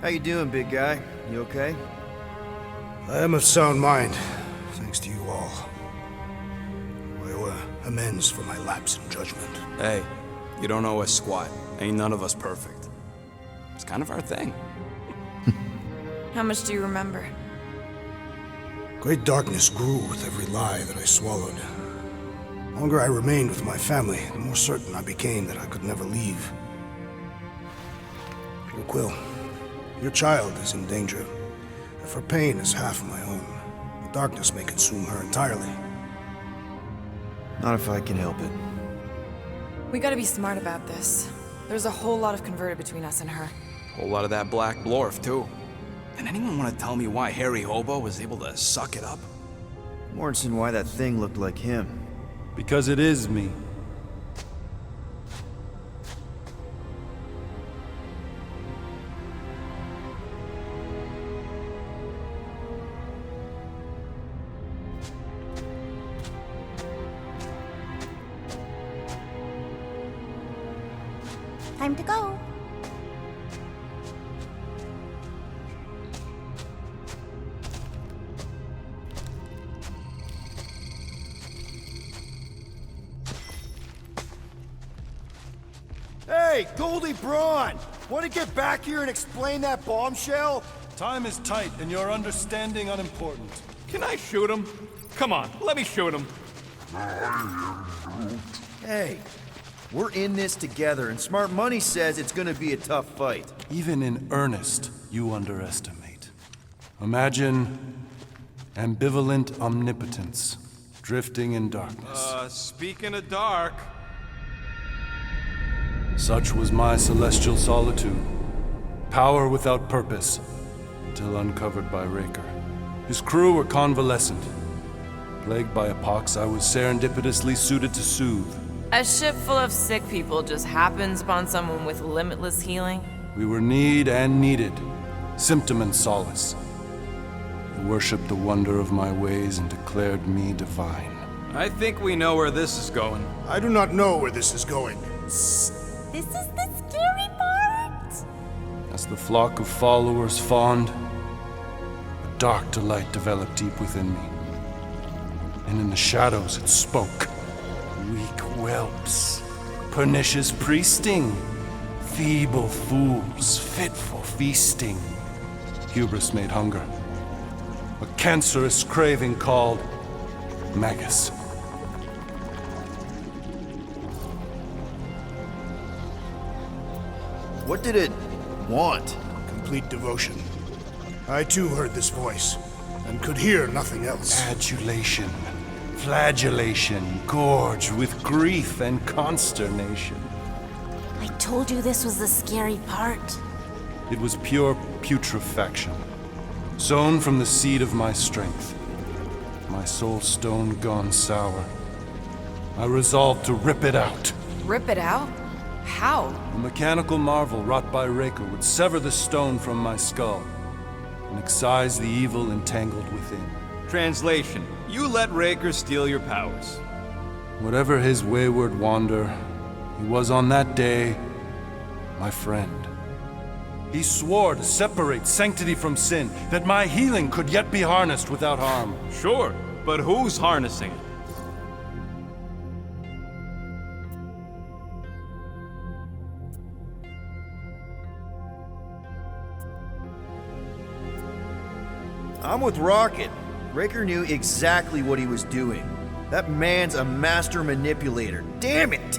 How you doing, big guy? You okay? I am of sound mind, thanks to you all. I owe amends for my lapse in judgment. Hey, you don't owe us squat. Ain't none of us perfect. It's kind of our thing. How much do you remember? Great darkness grew with every lie that I swallowed. The longer I remained with my family, the more certain I became that I could never leave. Quill, your child is in danger. If her pain is half my own, the darkness may consume her entirely. Not if I can help it. We gotta be smart about this. There's a whole lot of converted between us and her. Whole lot of that black blorf, too. And anyone want to tell me why Harry Hobo was able to suck it up? Morrison, why that thing looked like him. Because it is me. Time to go. Hey, Goldie Braun! Want to get back here and explain that bombshell? Time is tight and your understanding unimportant. Can I shoot him? Come on, let me shoot him. Hey, we're in this together, and Smart Money says it's gonna be a tough fight. Even in earnest, you underestimate. Imagine ambivalent omnipotence, drifting in darkness. Speaking of dark... Such was my celestial solitude. Power without purpose, until uncovered by Raker. His crew were convalescent. Plagued by a pox, I was serendipitously suited to soothe. A ship full of sick people just happens upon someone with limitless healing. We were need and needed, symptom and solace. They worshipped the wonder of my ways and declared me divine. I think we know where this is going. I do not know where this is going. This is the scary part. As the flock of followers fawned, a dark delight developed deep within me. And in the shadows it spoke. Weak whelps, pernicious priesting, feeble fools, fit for feasting. Hubris made hunger. A cancerous craving called Magus. What did it want? Complete devotion. I too heard this voice, and could hear nothing else. Adulation, flagellation, gorged with grief and consternation. I told you this was the scary part. It was pure putrefaction, sown from the seed of my strength. My soul stone gone sour. I resolved to rip it out. Rip it out? How? A mechanical marvel wrought by Raker would sever the stone from my skull and excise the evil entangled within. Translation, you let Raker steal your powers. Whatever his wayward wander, he was on that day my friend. He swore to separate sanctity from sin, that my healing could yet be harnessed without harm. Sure, but who's harnessing it? I'm with Rocket. Raker knew exactly what he was doing. That man's a master manipulator. Damn it!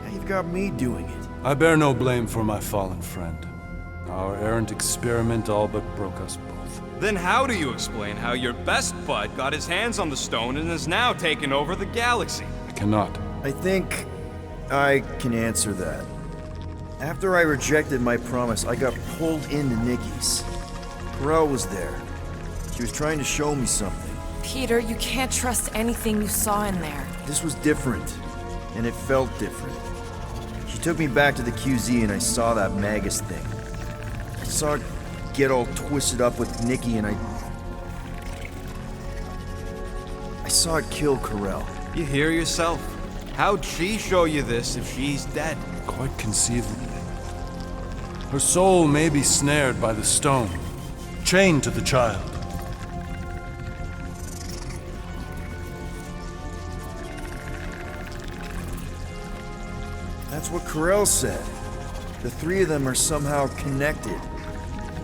Now you've got me doing it. I bear no blame for my fallen friend. Our errant experiment all but broke us both. Then how do you explain how your best bud got his hands on the stone and is now taking over the galaxy? I cannot. I think I can answer that. After I rejected my promise, I got pulled into Nikki's. Corel was there. She was trying to show me something. Peter, you can't trust anything you saw in there. This was different, and it felt different. She took me back to the QZ and I saw that Magus thing. I saw it get all twisted up with Nikki and I saw it kill Corel. You hear yourself? How'd she show you this if she's dead? Quite conceivably. Her soul may be snared by the stone, chained to the child. That's what Corell said. The three of them are somehow connected.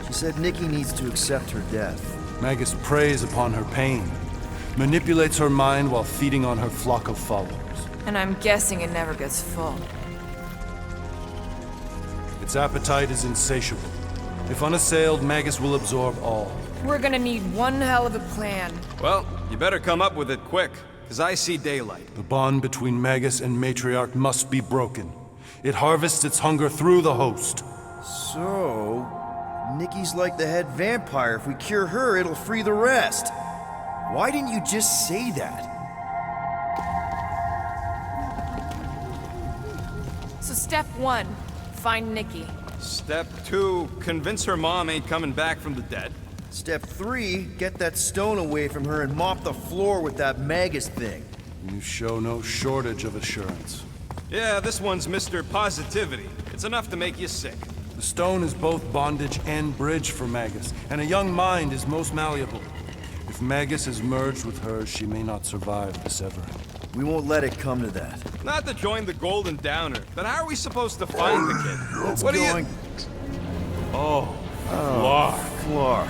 She said Nikki needs to accept her death. Magus preys upon her pain, manipulates her mind while feeding on her flock of followers. And I'm guessing it never gets full. Its appetite is insatiable. If unassailed, Magus will absorb all. We're gonna need one hell of a plan. Well, you better come up with it quick, because I see daylight. The bond between Magus and Matriarch must be broken. It harvests its hunger through the host. So, Nikki's like the head vampire. If we cure her, it'll free the rest. Why didn't you just say that? So step 1, find Nikki. Step 2, convince her mom ain't coming back from the dead. Step 3, get that stone away from her and mop the floor with that Magus thing. You show no shortage of assurance. Yeah, this one's Mr. Positivity. It's enough to make you sick. The stone is both bondage and bridge for Magus, and a young mind is most malleable. If Magus is merged with hers, she may not survive the severing. We won't let it come to that. Not to join the Golden Downer, but how are we supposed to find the kid? It's What are going... you... Oh, Clark.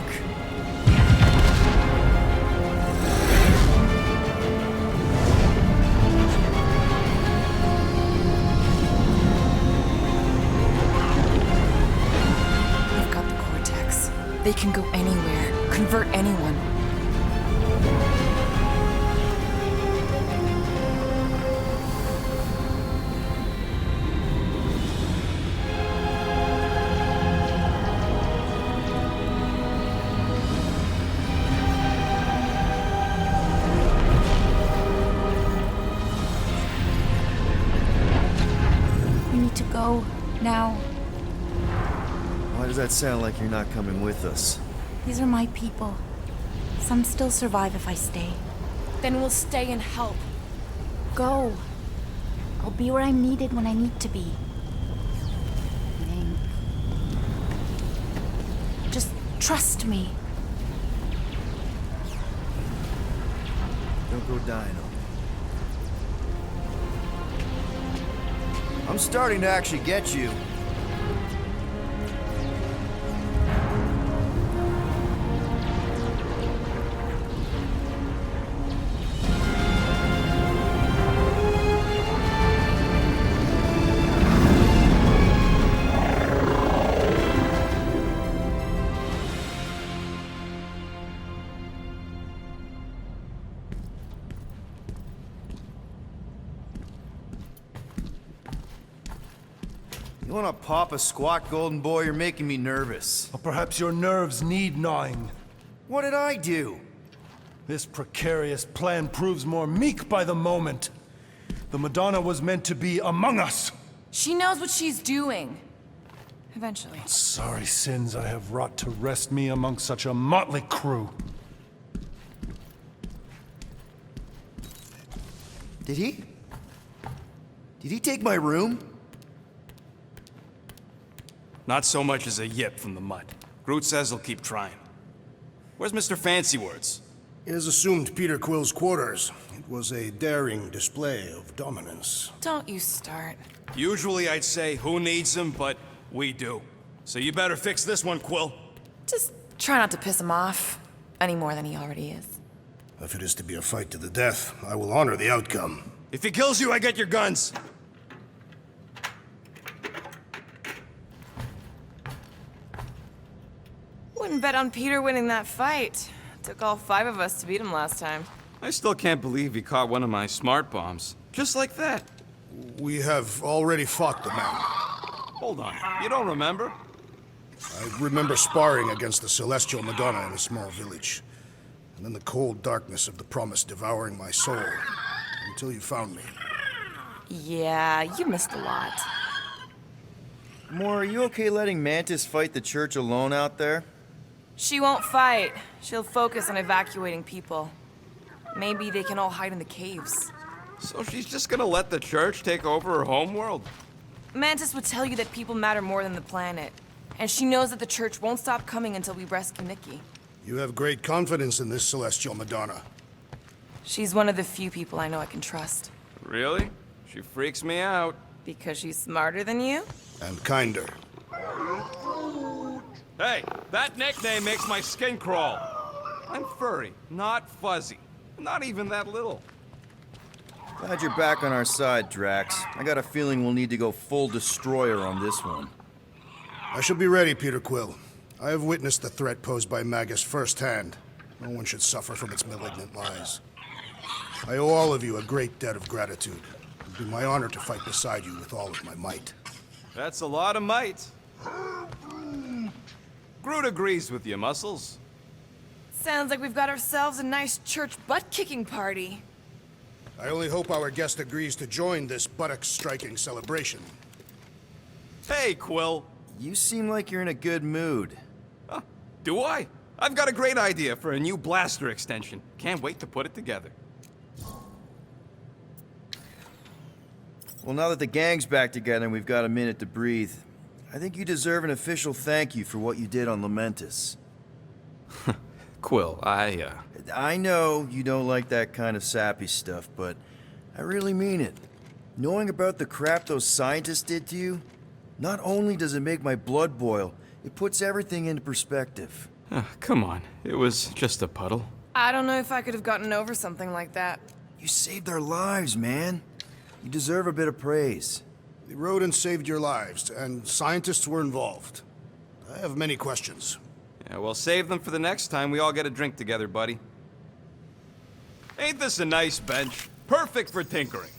We've got the cortex. They can go anywhere, convert anyone. We need to go now. Why does that sound like you're not coming with us? These are my people. Some still survive if I stay. Then we'll stay and help. Go. I'll be where I'm needed when I need to be. Hank. Just trust me. Don't go dying on me. I'm starting to actually get you. You wanna pop a squat, golden boy? You're making me nervous. or perhaps your nerves need gnawing. What did I do? This precarious plan proves more meek by the moment. The Madonna was meant to be among us. She knows what she's doing. Eventually. Sorry sins I have wrought to wrest me among such a motley crew. Did he? Did he take my room? Not so much as a yip from the mud. Groot says he'll keep trying. Where's Mr. Fancy Words? It is assumed Peter Quill's quarters. It was a daring display of dominance. Don't you start. Usually I'd say, who needs him, but we do. So you better fix this one, Quill. Just try not to piss him off any more than he already is. If it is to be a fight to the death, I will honor the outcome. If he kills you, I get your guns. Wouldn't bet on Peter winning that fight. Took all 5 of us to beat him last time. I still can't believe he caught one of my smart bombs. Just like that. We have already fought the man. Hold on, you don't remember? I remember sparring against the Celestial Madonna in a small village. And then the cold darkness of the promise devouring my soul. Until you found me. Yeah, you missed a lot. Gamora, are you okay letting Mantis fight the church alone out there? She won't fight. She'll focus on evacuating people. Maybe they can all hide in the caves. So she's just gonna let the church take over her homeworld? Mantis would tell you that people matter more than the planet. And she knows that the church won't stop coming until we rescue Nikki. You have great confidence in this celestial Madonna. She's one of the few people I know I can trust. Really? She freaks me out. Because she's smarter than you? And kinder. Hey, that nickname makes my skin crawl. I'm furry, not fuzzy. Not even that little. Glad you're back on our side, Drax. I got a feeling we'll need to go full destroyer on this one. I shall be ready, Peter Quill. I have witnessed the threat posed by Magus firsthand. No one should suffer from its malignant lies. I owe all of you a great debt of gratitude. It would be my honor to fight beside you with all of my might. That's a lot of might. Groot agrees with you, Muscles. Sounds like we've got ourselves a nice church butt-kicking party. I only hope our guest agrees to join this buttock-striking celebration. Hey, Quill. You seem like you're in a good mood. Do I? I've got a great idea for a new blaster extension. Can't wait to put it together. Well, now that the gang's back together and we've got a minute to breathe, I think you deserve an official thank you for what you did on Lamentus. Quill, I know you don't like that kind of sappy stuff, but I really mean it. Knowing about the crap those scientists did to you, not only does it make my blood boil, it puts everything into perspective. Come on. It was just a puddle. I don't know if I could have gotten over something like that. You saved our lives, man. You deserve a bit of praise. The rodents saved your lives, and scientists were involved. I have many questions. Yeah, well, save them for the next time we all get a drink together, buddy. Ain't this a nice bench? Perfect for tinkering.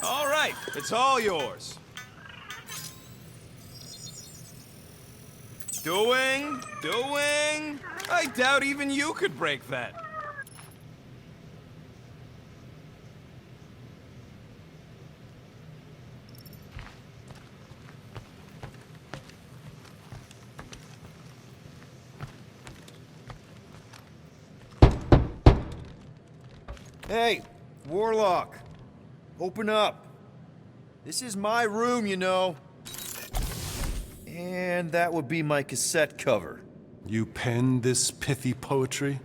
All right, it's all yours. Doing. I doubt even you could break that. Hey, Warlock. Open up. This is my room, you know. And that would be my cassette cover. You penned this pithy poetry?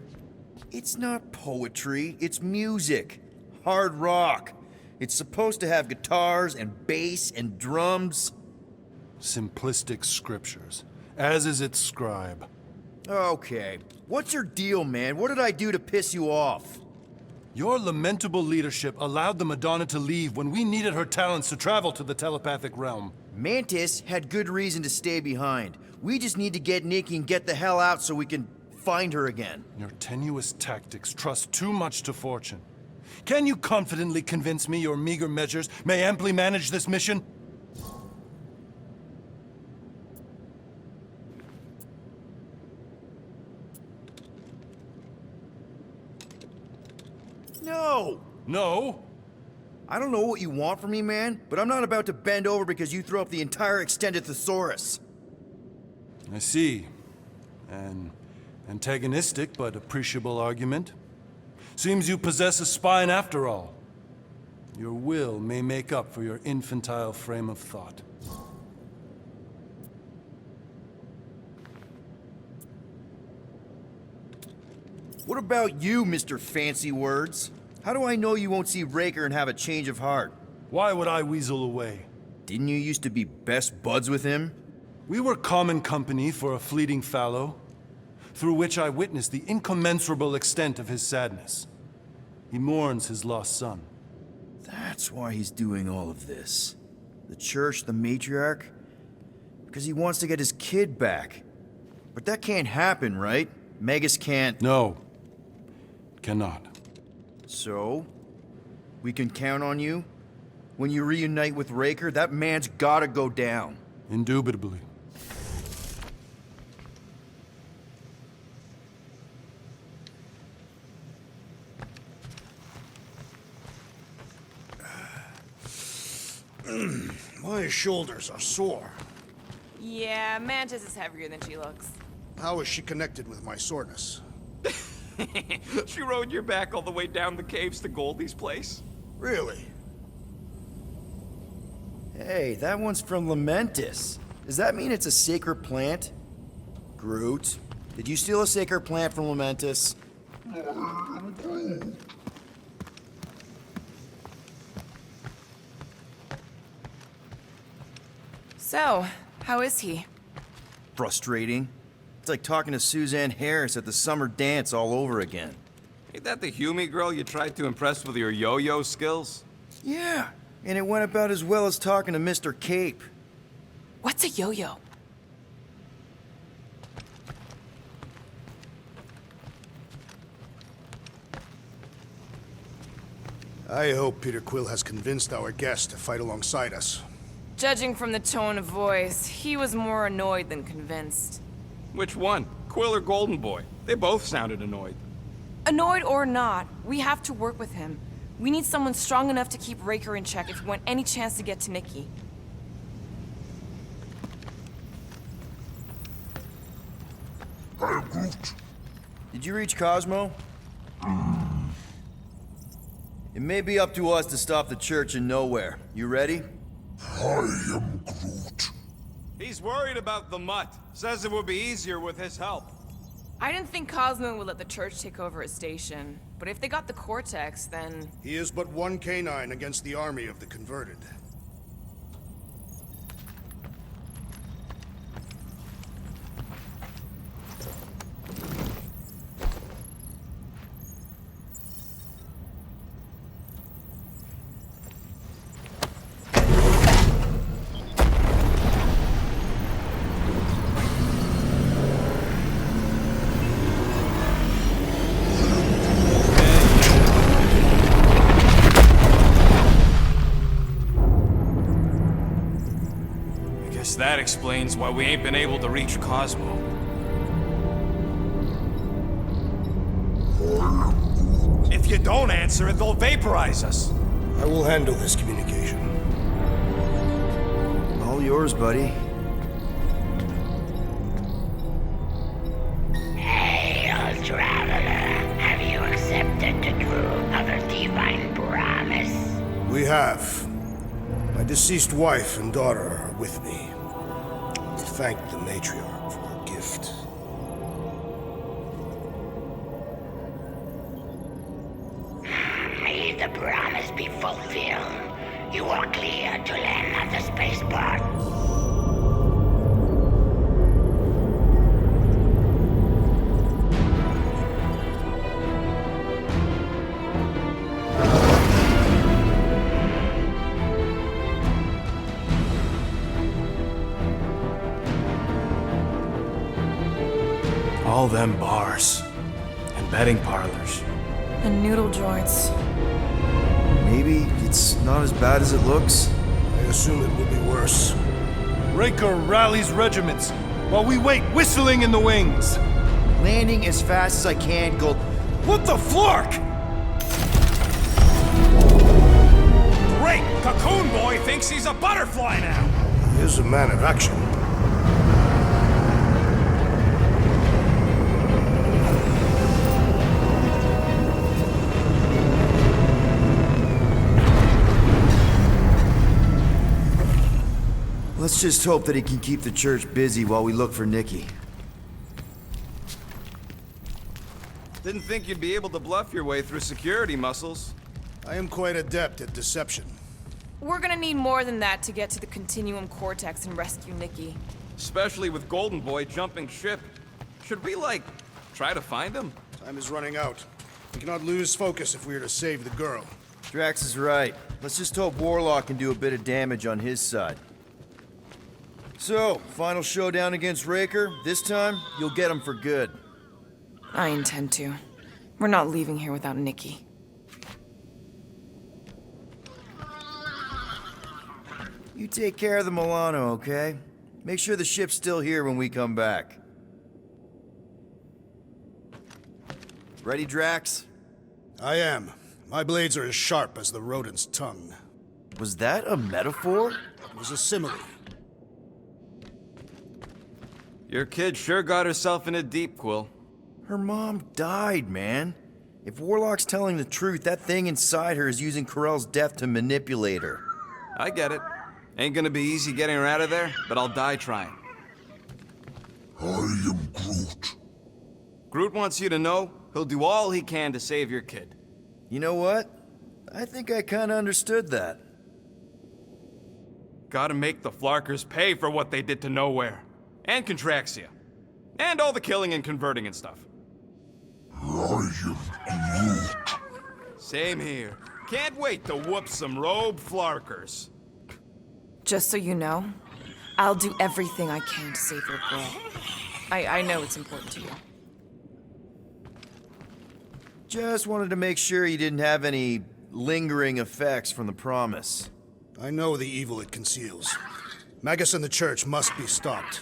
It's not poetry, it's music. Hard rock. It's supposed to have guitars and bass and drums. Simplistic scriptures, as is its scribe. Okay. What's your deal, man? What did I do to piss you off? Your lamentable leadership allowed the Madonna to leave when we needed her talents to travel to the telepathic realm. Mantis had good reason to stay behind. We just need to get Nikki and get the hell out so we can find her again. Your tenuous tactics trust too much to fortune. Can you confidently convince me your meager measures may amply manage this mission? No! No? I don't know what you want from me, man, but I'm not about to bend over because you throw up the entire extended thesaurus. I see. An antagonistic but appreciable argument. Seems you possess a spine after all. Your will may make up for your infantile frame of thought. What about you, Mr. Fancy Words? How do I know you won't see Raker and have a change of heart? Why would I weasel away? Didn't you used to be best buds with him? We were common company for a fleeting fallow, through which I witnessed the incommensurable extent of his sadness. He mourns his lost son. That's why he's doing all of this. The church, the matriarch? Because he wants to get his kid back. But that can't happen, right? Magus can't... No. Cannot. So? We can count on you? When you reunite with Raker, that man's gotta go down. Indubitably. My shoulders are sore. Yeah, Mantis is heavier than she looks. How is she connected with my soreness? She rode your back all the way down the caves to Goldie's place? Really? Hey, that one's from Lamentus. Does that mean it's a sacred plant? Groot, did you steal a sacred plant from Lamentus? So, how is he? Frustrating. It's like talking to Suzanne Harris at the summer dance all over again. Ain't that the Hume girl you tried to impress with your yo-yo skills? Yeah, and it went about as well as talking to Mr. Cape. What's a yo-yo? I hope Peter Quill has convinced our guest to fight alongside us. Judging from the tone of voice, he was more annoyed than convinced. Which one? Quill or Golden Boy? They both sounded annoyed. Annoyed or not, we have to work with him. We need someone strong enough to keep Raker in check if we want any chance to get to Nikki. Hey, Groot. Did you reach Cosmo? It may be up to us to stop the church in nowhere. You ready? I am Groot. He's worried about the mutt. Says it would be easier with his help. I didn't think Cosmo would let the church take over his station, but if they got the Cortex, then... He is but one canine against the army of the converted. That explains why we ain't been able to reach Cosmo. If you don't answer it, they'll vaporize us. I will handle this communication. All yours, buddy. Hail, traveler. Have you accepted the truth of a divine promise? We have. My deceased wife and daughter are with me. To thank the matriarch for her gift. May the promise be fulfilled. You are clear to land at the spaceport. All them bars and betting parlors. And noodle joints. Maybe it's not as bad as it looks. I assume it will be worse. Raker rallies regiments while we wait whistling in the wings. Landing as fast as I can, Gold. What the flark? Great! Cocoon Boy thinks he's a butterfly now! He is a man of action. Let's just hope that he can keep the church busy while we look for Nikki. Didn't think you'd be able to bluff your way through security muscles. I am quite adept at deception. We're gonna need more than that to get to the Continuum Cortex and rescue Nikki. Especially with Golden Boy jumping ship. Should we, like, try to find him? Time is running out. We cannot lose focus if we are to save the girl. Drax is right. Let's just hope Warlock can do a bit of damage on his side. So, final showdown against Raker. This time, you'll get him for good. I intend to. We're not leaving here without Nikki. You take care of the Milano, okay? Make sure the ship's still here when we come back. Ready, Drax? I am. My blades are as sharp as the rodent's tongue. Was that a metaphor? It was a simile. Your kid sure got herself in a deep, Quill. Her mom died, man. If Warlock's telling the truth, that thing inside her is using Corell's death to manipulate her. I get it. Ain't gonna be easy getting her out of there, but I'll die trying. I am Groot. Groot wants you to know he'll do all he can to save your kid. You know what? I think I kinda understood that. Gotta make the Flarkers pay for what they did to Nowhere. And Contraxia. And all the killing and converting and stuff. I am Groot. Same here. Can't wait to whoop some rogue Flarkers. Just so you know, I'll do everything I can to save your girl. I know it's important to you. Just wanted to make sure you didn't have any lingering effects from the promise. I know the evil it conceals. Magus and the Church must be stopped.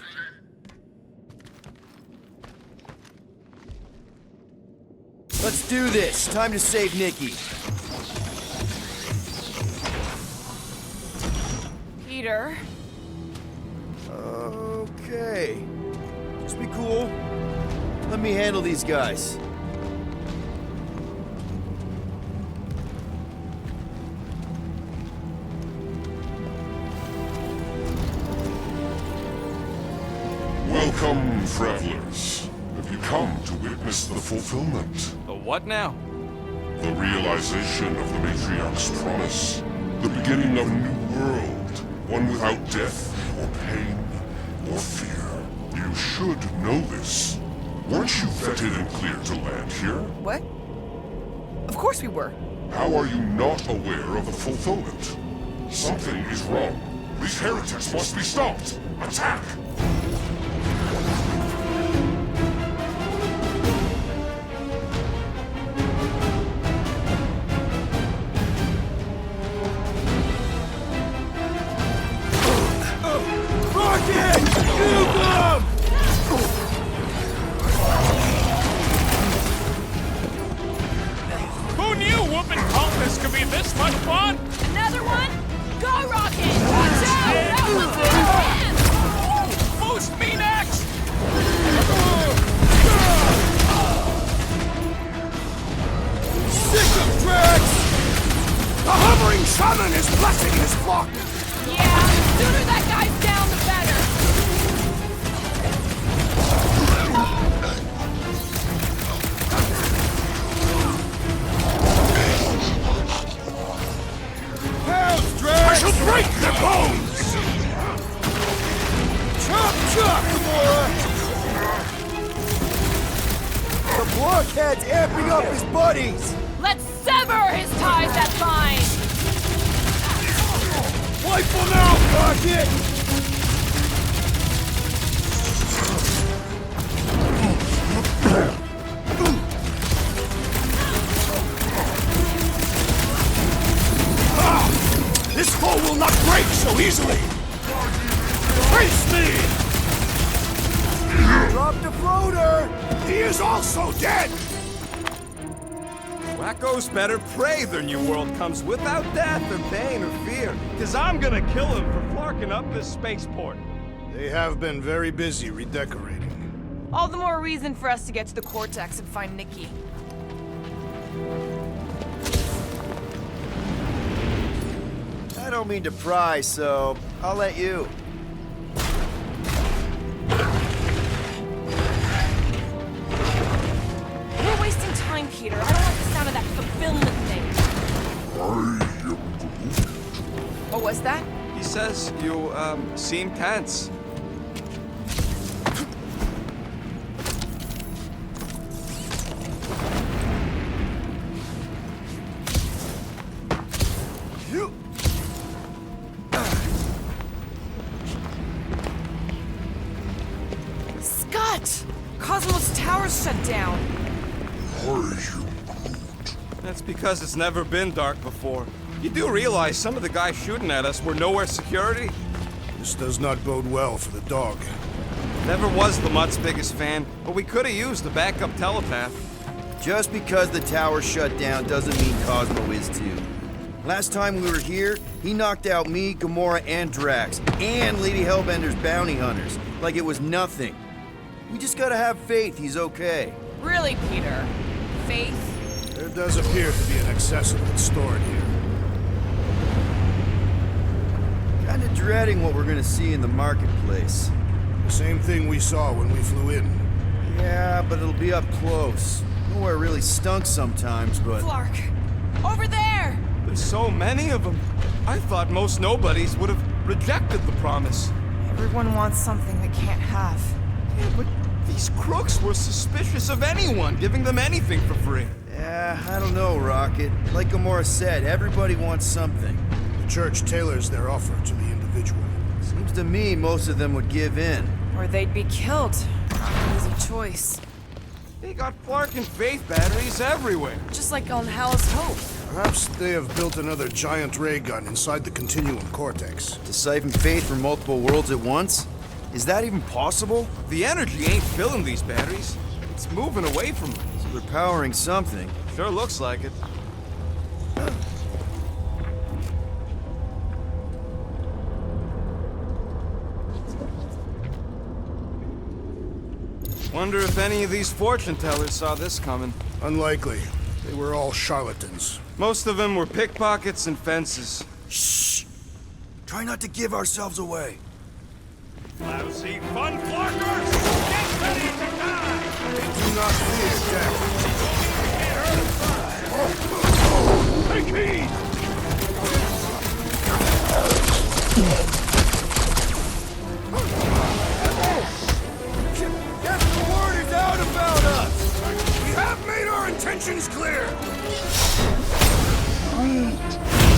Let's do this. Time to save Nikki. Peter. Okay. Just be cool. Let me handle these guys. Welcome, travelers. Have you come to witness the fulfillment? The what now? The realization of the Matriarch's promise. The beginning of a new world. One without death, or pain, or fear. You should know this. Weren't you vetted and cleared to land here? What? Of course we were. How are you not aware of the fulfillment? Something is wrong. These heretics must be stopped. Attack! Who knew whooping cultists could be this much fun? Another one? Go, Rocket! Watch out! That one's in your hands! Boost me next! Sick of Drax! The hovering shaman is blessing his flock! Yeah, the sooner that guy's down, the better. Pounds, Drax! I shall break their bones! Chop, chop, Gamora! The blockhead's amping up his buddies! Let's sever his ties that bind! Wipe them out, Rocket! This foe will not break so easily! Face me! Drop the floater! He is also dead! Wacko's better pray their new world comes without death or pain or fear, cause I'm gonna kill him for flarking up this spaceport. They have been very busy redecorating. All the more reason for us to get to the Cortex and find Nikki. I don't mean to pry, so I'll let you. We're wasting time, Peter. I don't like the sound of that fulfillment thing. I am Groot. What was that? He says you, seem tense. Scott! Cosmos Tower's shut down. I am Groot. That's because it's never been dark before. You do realize some of the guys shooting at us were nowhere security? This does not bode well for the dog. Never was the Mutt's biggest fan, but we could have used a backup telepath. Just because the tower shut down doesn't mean Cosmo is too. Last time we were here, he knocked out me, Gamora, and Drax, and Lady Hellbender's bounty hunters, like it was nothing. We just gotta have faith he's okay. Really, Peter? Faith? There does appear to be an excess of it stored here. Kinda dreading what we're gonna see in the marketplace. The same thing we saw when we flew in. Yeah, but it'll be up close. Nowhere really stunk sometimes, but... Clark! Over there! There's so many of them. I thought most nobodies would have rejected the promise. Everyone wants something they can't have. Yeah, but these crooks were suspicious of anyone giving them anything for free. Yeah, I don't know, Rocket. Like Gamora said, everybody wants something. The church tailors their offer to the individual. Seems to me most of them would give in. Or they'd be killed. Not an easy choice. They got Clark and Faith batteries everywhere. Just like on Hal's Hope. Perhaps they have built another giant ray gun inside the continuum cortex. To siphon Faith from multiple worlds at once? Is that even possible? The energy ain't filling these batteries. It's moving away from them. So they're powering something. Sure looks like it. Wonder if any of these fortune tellers saw this coming. Unlikely. They were all charlatans. Most of them were pickpockets and fences. Shh! Try not to give ourselves away. Lousy fun flockers! Get ready to die! Do not fear death. Take heed! Get the word is out about us! We have made our intentions clear!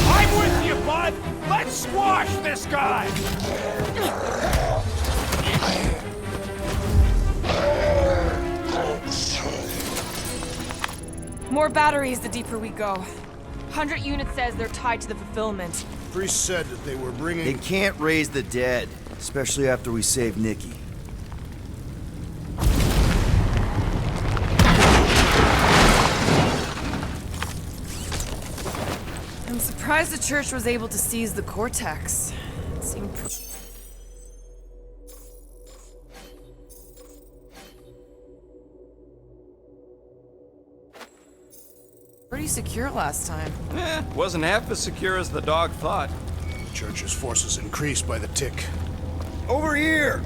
I'm with you, bud! Let's squash this guy! More batteries the deeper we go. 100 units says they're tied to the fulfillment. Priest said that they were bringing... They can't raise the dead, especially after we save Nikki. I'm surprised the church was able to seize the cortex. It seemed pretty secure last time. Wasn't half as secure as the dog thought. The church's forces increased by the tick. Over here!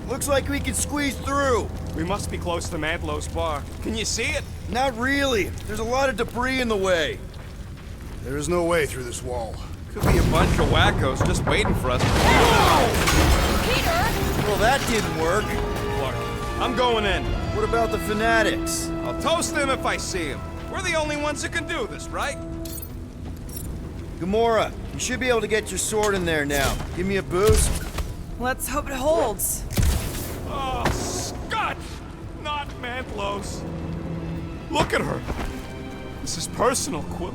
Looks like we can squeeze through. We must be close to Mantlow's bar. Can you see it? Not really. There's a lot of debris in the way. There is no way through this wall. Could be a bunch of wackos just waiting for us. Peter! Well, that didn't work. Clark, I'm going in. What about the fanatics? I'll toast them if I see them. We're the only ones who can do this, right? Gamora, you should be able to get your sword in there now. Give me a boost. Let's hope it holds. Oh, Scott! Not Mantlow's. Look at her. This is personal, Quill.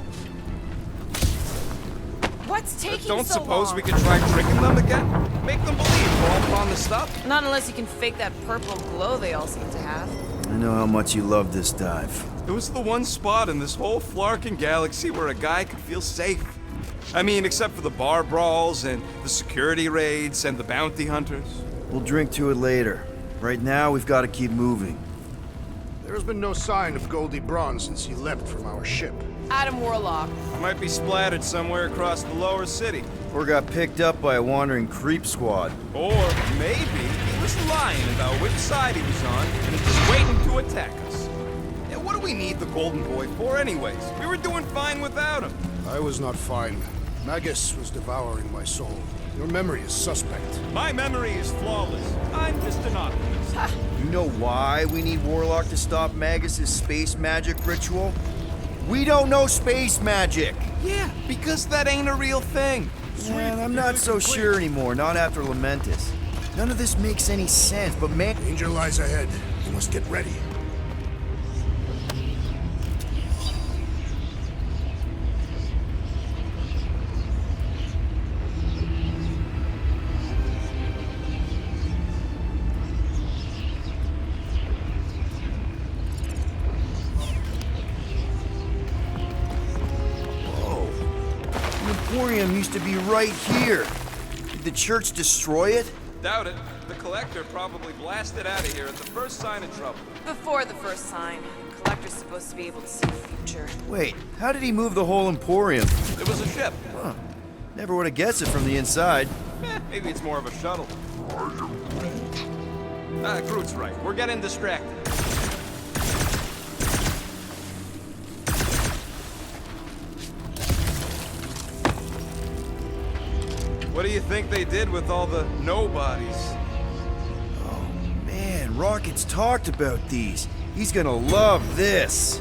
What's taking Don't so suppose long? we could try tricking them again? Make them believe we're all put on the stuff? Not unless you can fake that purple glow they all seem to have. I know how much you love this dive. It was the one spot in this whole Flarkin galaxy where a guy could feel safe. I mean, except for the bar brawls and the security raids and the bounty hunters. We'll drink to it later. Right now, we've got to keep moving. There has been no sign of Goldie Braun since he leapt from our ship. Adam Warlock. Might be splattered somewhere across the lower city. Or got picked up by a wandering creep squad. Or maybe he was lying about which side he was on and he's just waiting to attack us. Yeah, what do we need the Golden Boy for anyways? We were doing fine without him. I was not fine. Magus was devouring my soul. Your memory is suspect. My memory is flawless. I'm just an optimist. You know why we need Warlock to stop Magus's space magic ritual? We don't know space magic! Yeah, because that ain't a real thing. Man, I'm not so sure anymore, not after Lamentus. None of this makes any sense, but man... Danger lies ahead. You must get ready. Emporium used to be right here. Did the church destroy it? Doubt it. The Collector probably blasted out of here at the first sign of trouble. Before the first sign. Collector's supposed to be able to see the future. Wait, how did he move the whole Emporium? It was a ship. Huh. Never would have guessed it from the inside. Maybe it's more of a shuttle. Groot's right. We're getting distracted. What do you think they did with all the nobodies? Oh man, Rocket's talked about these. He's gonna love this.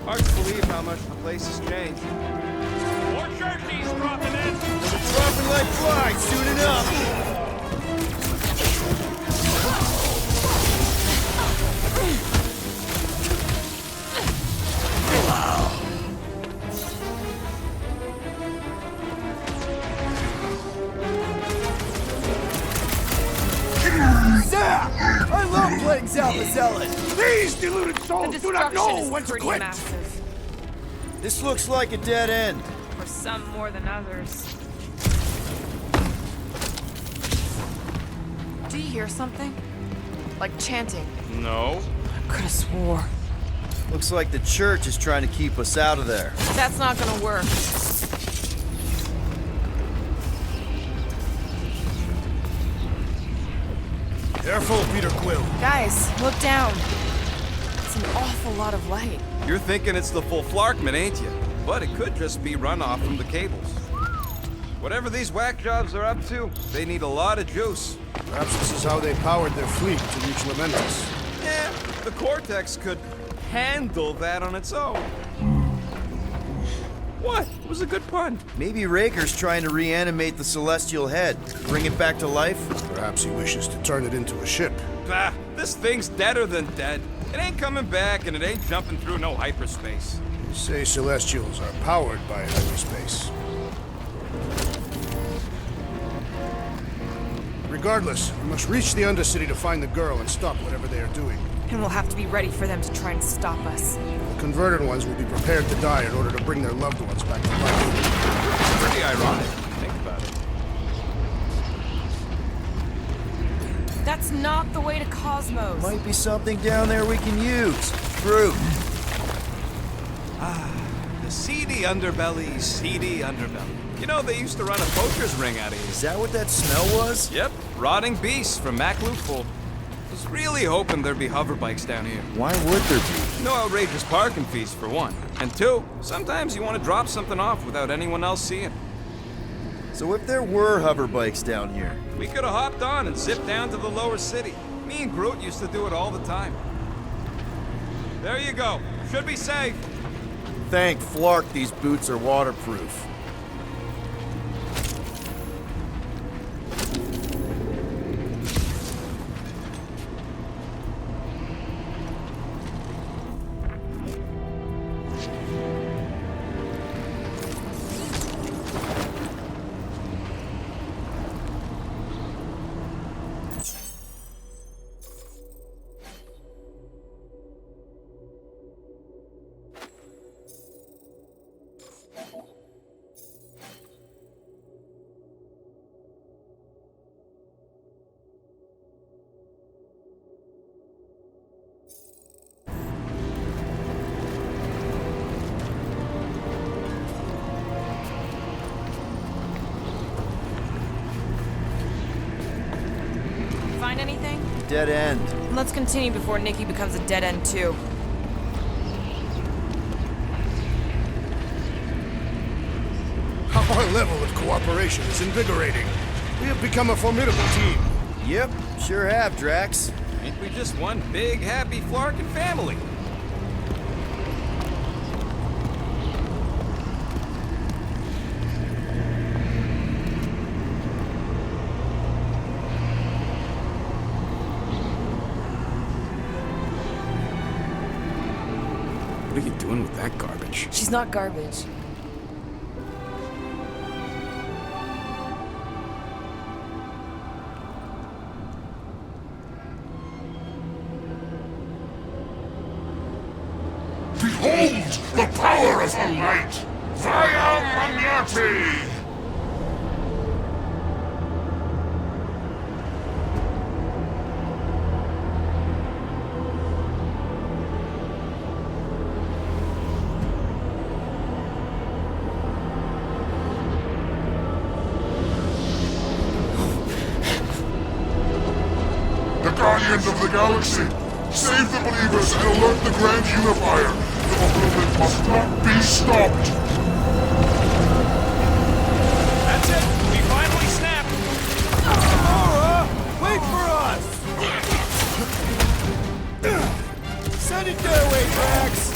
Hard to believe how much the place has changed. More jerseys dropping in. They're dropping like flies soon enough. Zap! I love playing Zap the Zealot. These deluded The souls do not destruction know is when to pretty quit. massive. This looks like a dead end. For some more than others. Do you hear something? Like chanting. No. I could have swore. Looks like the church is trying to keep us out of there. That's not gonna work. Careful, Peter Quill. Guys, look down. It's an awful lot of light. You're thinking it's the full Flarkman, ain't you? But it could just be runoff from the cables. Whatever these whack jobs are up to, they need a lot of juice. Perhaps this is how they powered their fleet to reach Lamentus. Yeah, the Cortex could handle that on its own. What? It was a good pun. Maybe Raker's trying to reanimate the Celestial Head, bring it back to life. Perhaps he wishes to turn it into a ship. Bah, this thing's deader than dead. It ain't coming back, and it ain't jumping through no hyperspace. They say Celestials are powered by hyperspace. Regardless, we must reach the Undercity to find the girl and stop whatever they are doing. And we'll have to be ready for them to try and stop us. The converted ones will be prepared to die in order to bring their loved ones back to life. Pretty ironic. Think about it. That's not the way to Cosmos. Might be something down there we can use. Groot. The seedy underbelly. You know, they used to run a poker's ring out of here. Is that what that smell was? Yep, rotting beasts from Mac Loophole. Was really hoping there'd be hover bikes down here. Why would there be? No outrageous parking fees, for one. And two, sometimes you want to drop something off without anyone else seeing. So if there were hover bikes down here, We could have hopped on and zipped down to the lower city. Me and Groot used to do it all the time. There you go. Should be safe. thank Flark these boots are waterproof. Find anything? Dead end. Let's continue before Nikki becomes a dead end too. Our level of cooperation is invigorating. We have become a formidable team. Yep, sure have, Drax. Ain't we just one big, happy Flarkin family? What are you doing with that garbage? She's not garbage. Behold the power of the light! Via Magnati! galaxy. Save the believers and alert the Grand Unifier. Your movement must not be stopped. That's it. We finally snapped. Gamora, wait for us! Send it their way, Drax!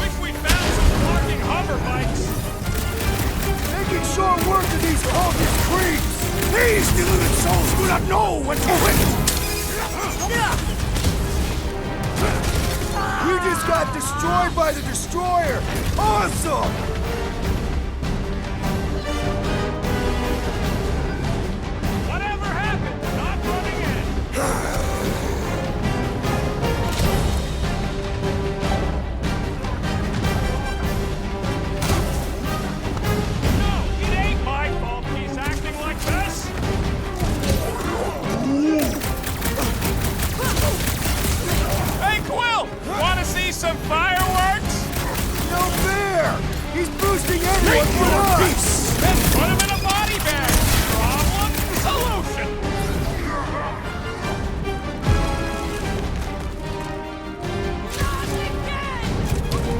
Wish we'd found some parking hover bikes. Making short work of these cultist creeps! These deluded souls do not know when to quit! We just got destroyed by the Destroyer! Awesome! Whatever happened? Not running in. No, it ain't my fault he's acting like this. Hey, Quill! Want to see some fireworks? No fair! He's boosting everyone for us! Then put him in a body bag. Problem, solution.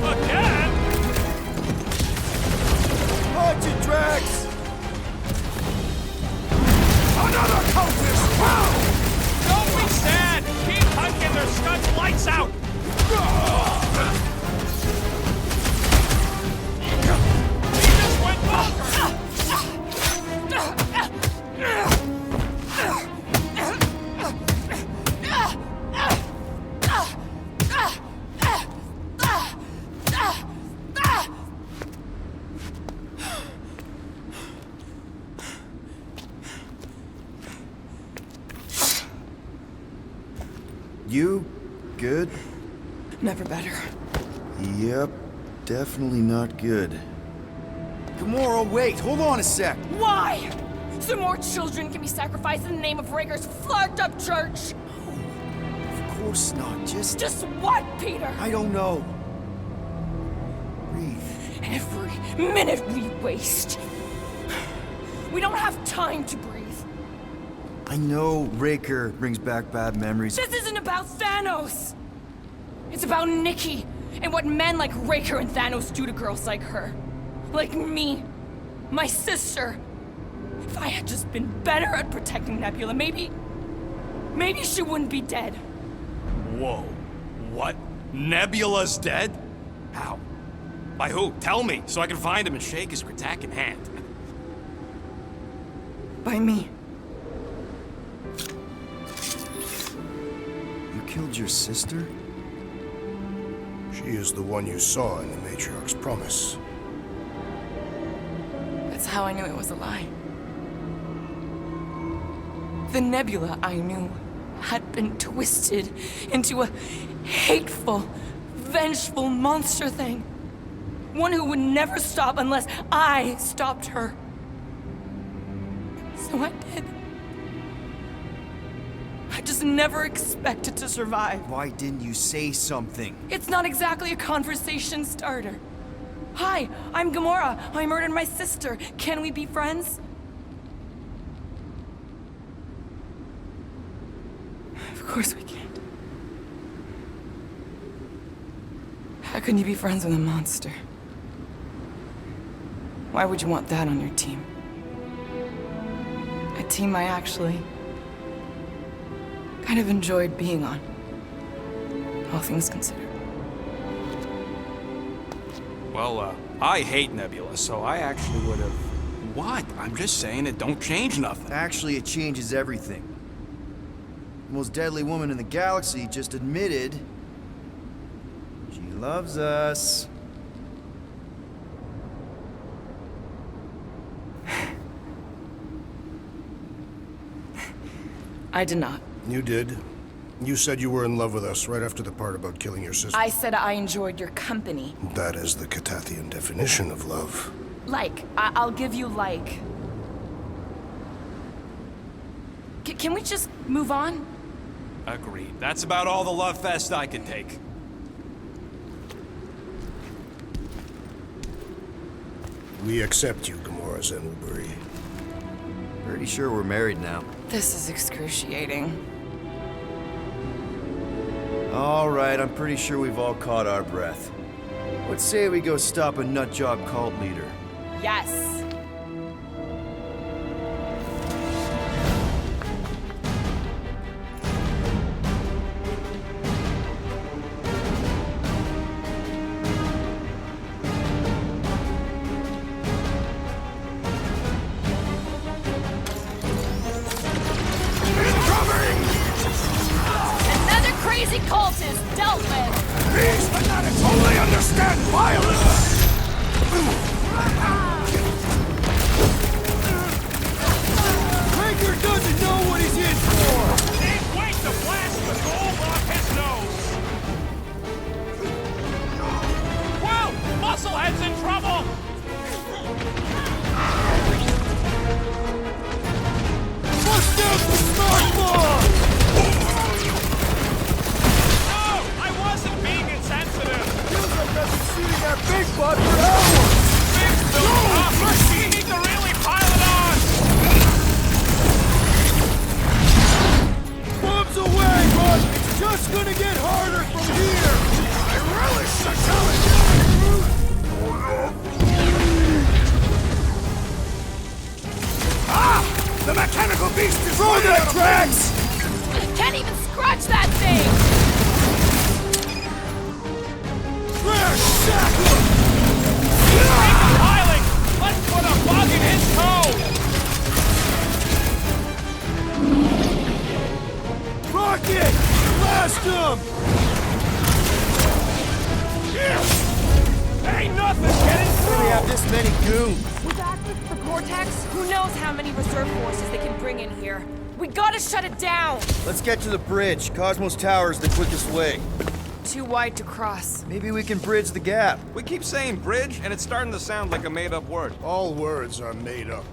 Again? Watch it, Drax! Another cultist! Wow! Don't be sad. Keep hunking their studs lights out. He just went bonkers. You good? Never better. Yep, definitely not good. Gamora, wait! Hold on a sec! Why? So more children can be sacrificed in the name of Raker's flagged up church? Of course not, just... Just what, Peter? I don't know. Breathe. Every minute we waste. We don't have time to breathe. I know Raker brings back bad memories. This isn't about Thanos. It's about Nikki and what men like Raker and Thanos do to girls like her. Like me. My sister. If I had just been better at protecting Nebula, maybe she wouldn't be dead. Whoa. What? Nebula's dead? How? By who? Tell me, so I can find him and shake his Kratak in hand. By me. You killed your sister? She is the one you saw in the Matriarch's promise. That's how I knew it was a lie. The Nebula I knew had been twisted into a hateful, vengeful monster thing. One who would never stop unless I stopped her. So I did. I just never expected to survive. Why didn't you say something? It's not exactly a conversation starter. Hi, I'm Gamora. I murdered my sister. Can we be friends? Of course we can't. How can you be friends with a monster? Why would you want that on your team? A team I actually kind of enjoyed being on, all things considered. Well, I hate Nebula, so I actually would have... What? I'm just saying it don't change nothing. Actually, it changes everything. The most deadly woman in the galaxy just admitted she loves us. I did not. You did. You said you were in love with us right after the part about killing your sister. I said I enjoyed your company. That is the Catathian definition of love. Like, I'll give you like. Can we just move on? Agreed. That's about all the love fest I could take. We accept you, Gamora Zenwalbury. Pretty sure we're married now. This is excruciating. All right, I'm pretty sure we've all caught our breath. Let's say we go stop a nutjob cult leader. Yes. Another crazy cult is dealt with. These fanatics only understand violence! Raker doesn't know what he's in for! Can't wait to blast the gold off his nose! Well, Musclehead's in trouble! Bust out the smart bomb! No! I wasn't being insensitive! Feels like I've been shooting that big butt for hours! Big build up! You need to really pile it on! Bombs away, but it's just gonna get harder from here! I relish the challenge! Ah! The mechanical beast is Throw that, Drax! Can't even scratch that thing! There, shackle! Piling! Let's put a bug in his toe! Rocket! Blast him! Ain't nothing getting We through! have this many goons. With access to the Cortex, who knows how many reserve forces they can bring in here. We gotta shut it down! Let's get to the bridge. Cosmos Tower is the quickest way. Too wide to cross. Maybe we can bridge the gap. We keep saying bridge, and it's starting to sound like a made-up word. All words are made up.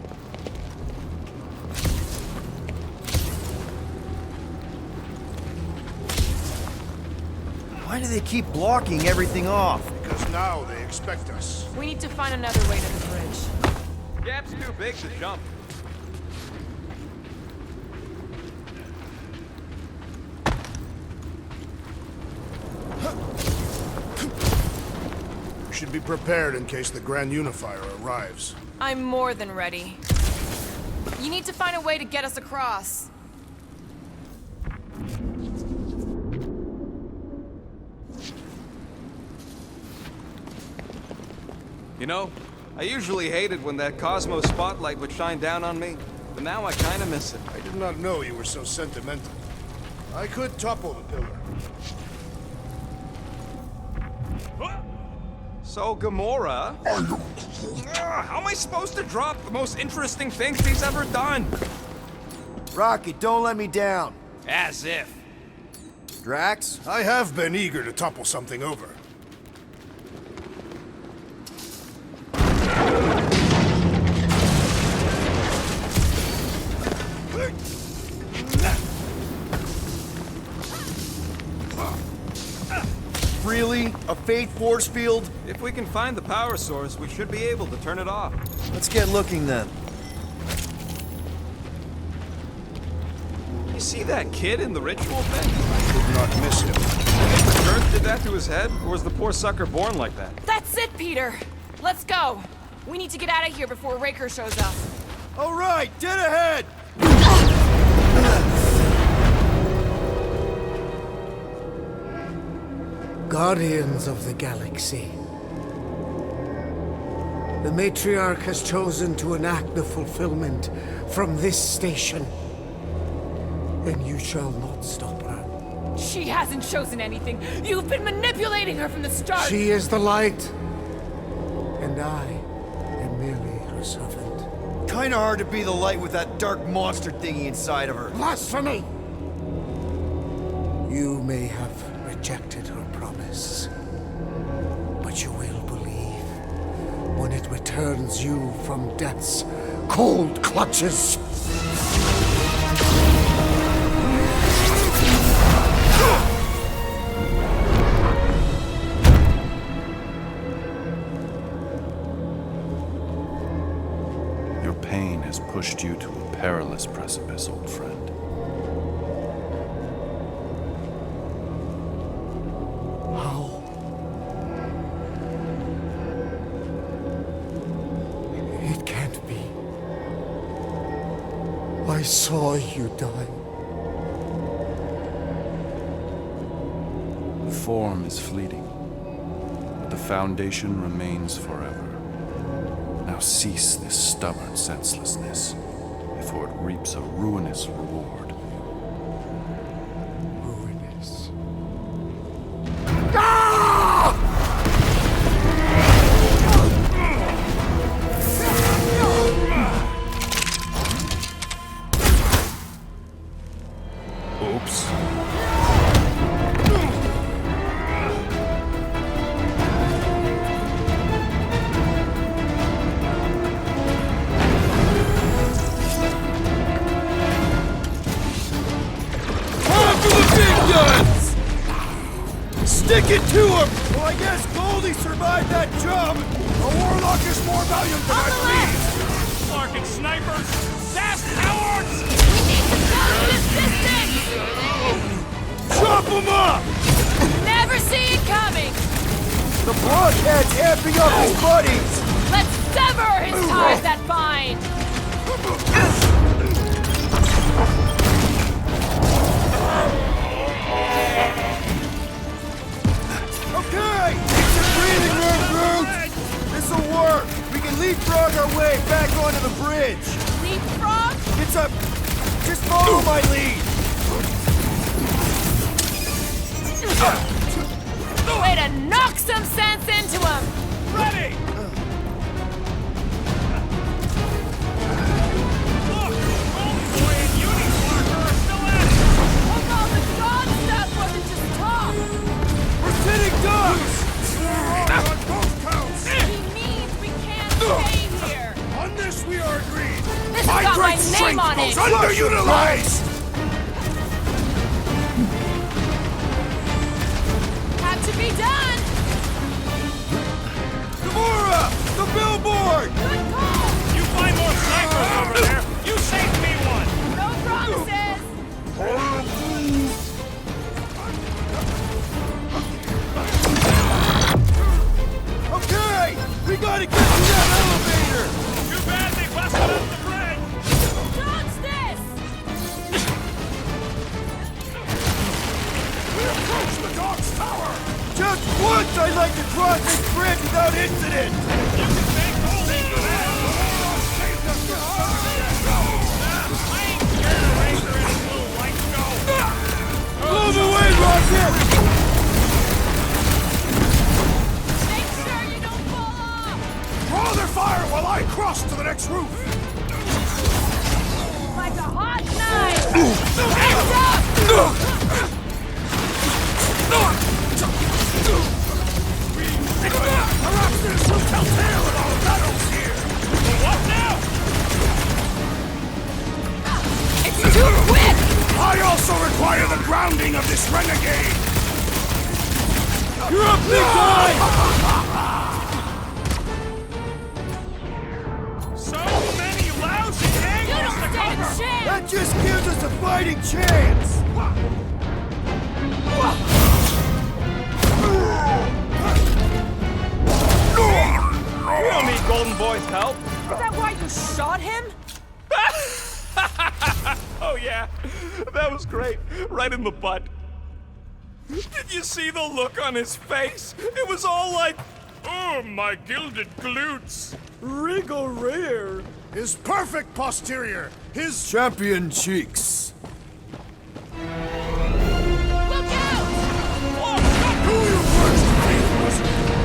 Why do they keep blocking everything off? Because now they expect us. We need to find another way to the bridge. Gap's too big to jump. We should be prepared in case the Grand Unifier arrives. I'm more than ready. You need to find a way to get us across. You know, I usually hated when that Cosmos spotlight would shine down on me, but now I kinda miss it. I did not know you were so sentimental. I could topple the pillar. So, Gamora... how am I supposed to drop the most interesting things he's ever done? Rocket, don't let me down. As if. Drax? I have been eager to topple something over. Really? A fate force field? If we can find the power source, we should be able to turn it off. Let's get looking then. You see that kid in the ritual thing? Did not miss him. Earth did that to his head, or was the poor sucker born like that? That's it, Peter! Let's go! We need to get out of here before Raker shows up. All right, dead ahead! Guardians of the Galaxy. The Matriarch has chosen to enact the fulfillment from this station. And you shall not stop her. She hasn't chosen anything. You've been manipulating her from the start. She is the light. And I am merely her servant. Kinda hard to be the light with that dark monster thingy inside of her. Blasphemy! You may have rejected her promise, but you will believe when it returns you from death's cold clutches. pain has pushed you to a perilous precipice, old friend. How? It can't be. I saw you die. The form is fleeting, but the foundation remains forever. Now cease this stubborn senselessness, before it reaps a ruinous reward. Ruinous. Oops. Stick it to him! Well, I guess Goldie survived that job. A warlock is more valiant than I believe. Larkin snipers! Fast cowards! Chop him up! Never see it coming! The blockhead's amping up his buddies! Let's sever his ties that bind! Okay! It's a breathing room, Groot! This'll work! We can leapfrog our way back onto the bridge! Leapfrog? It's a... Just follow my lead! Way to knock some sense into him! Ready! Look! Golden Boy and Unicorn are still at it! Hope all the god stuff wasn't just talk! We're sitting ducks! On both counts! He means we can't stay here! On this we are agreed! This has got my name on it! Underutilized! Had to be done! Gamora! The billboard! Good call! You find more snipers over there! You saved me one! No promises! Okay! We gotta get to that elevator! Too bad they busted up the bridge! Dodge this! We approach the Dog's Tower! Just once I'd like to cross this bridge without incident! You can thank Goldie for that! I ain't scared of Razor and his little white show! Move away, Rocket! Make sure you don't fall off! Draw their fire while I cross to the next roof! Like a hot knife! Hands up! Perhaps this will tell tale of our battles here! What now? It's too quick! I also require the grounding of this renegade! You're up, big guy! So many lousy You angles don't to stand a cover! chance! That just gives us a fighting chance! We don't need Golden Boy's help! Is that why you shot him? Oh yeah, that was great. Right in the butt. Did you see the look on his face? It was all like, oh, my gilded glutes. Wriggle rear! His perfect posterior! His... Champion cheeks! Look out! Do your worst, faithless!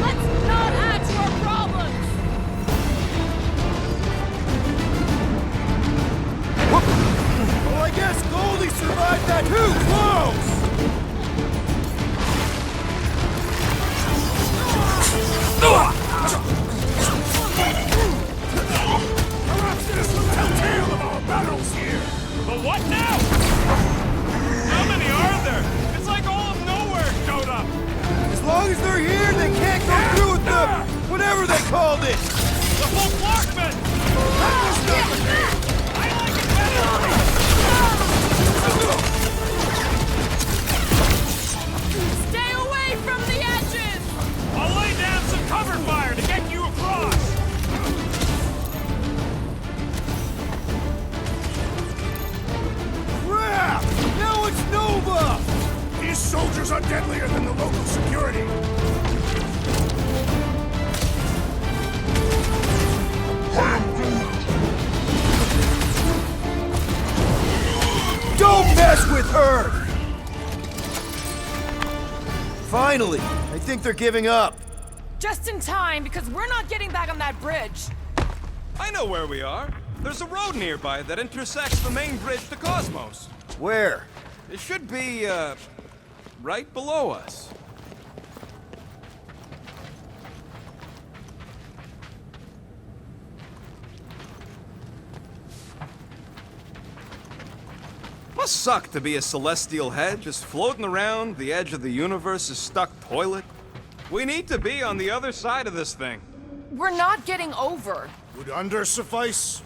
Let's not add to our problems! Well, I guess Goldie survived that too close! Perhaps this will tell tale of our battles here! But what now? How many are there? It's like all of nowhere showed up. As long as they're here, they can't go through with the... whatever they called it! The whole Clarkman! That was not the name soldiers are deadlier than the local security. Don't mess with her! Finally! I think they're giving up. Just in time, because we're not getting back on that bridge. I know where we are. There's a road nearby that intersects the main bridge to Cosmos. Where? It should be, right below us. Must suck to be a celestial head just floating around the edge of the universe's stuck toilet. We need to be on the other side of this thing. We're not getting over. Would under suffice?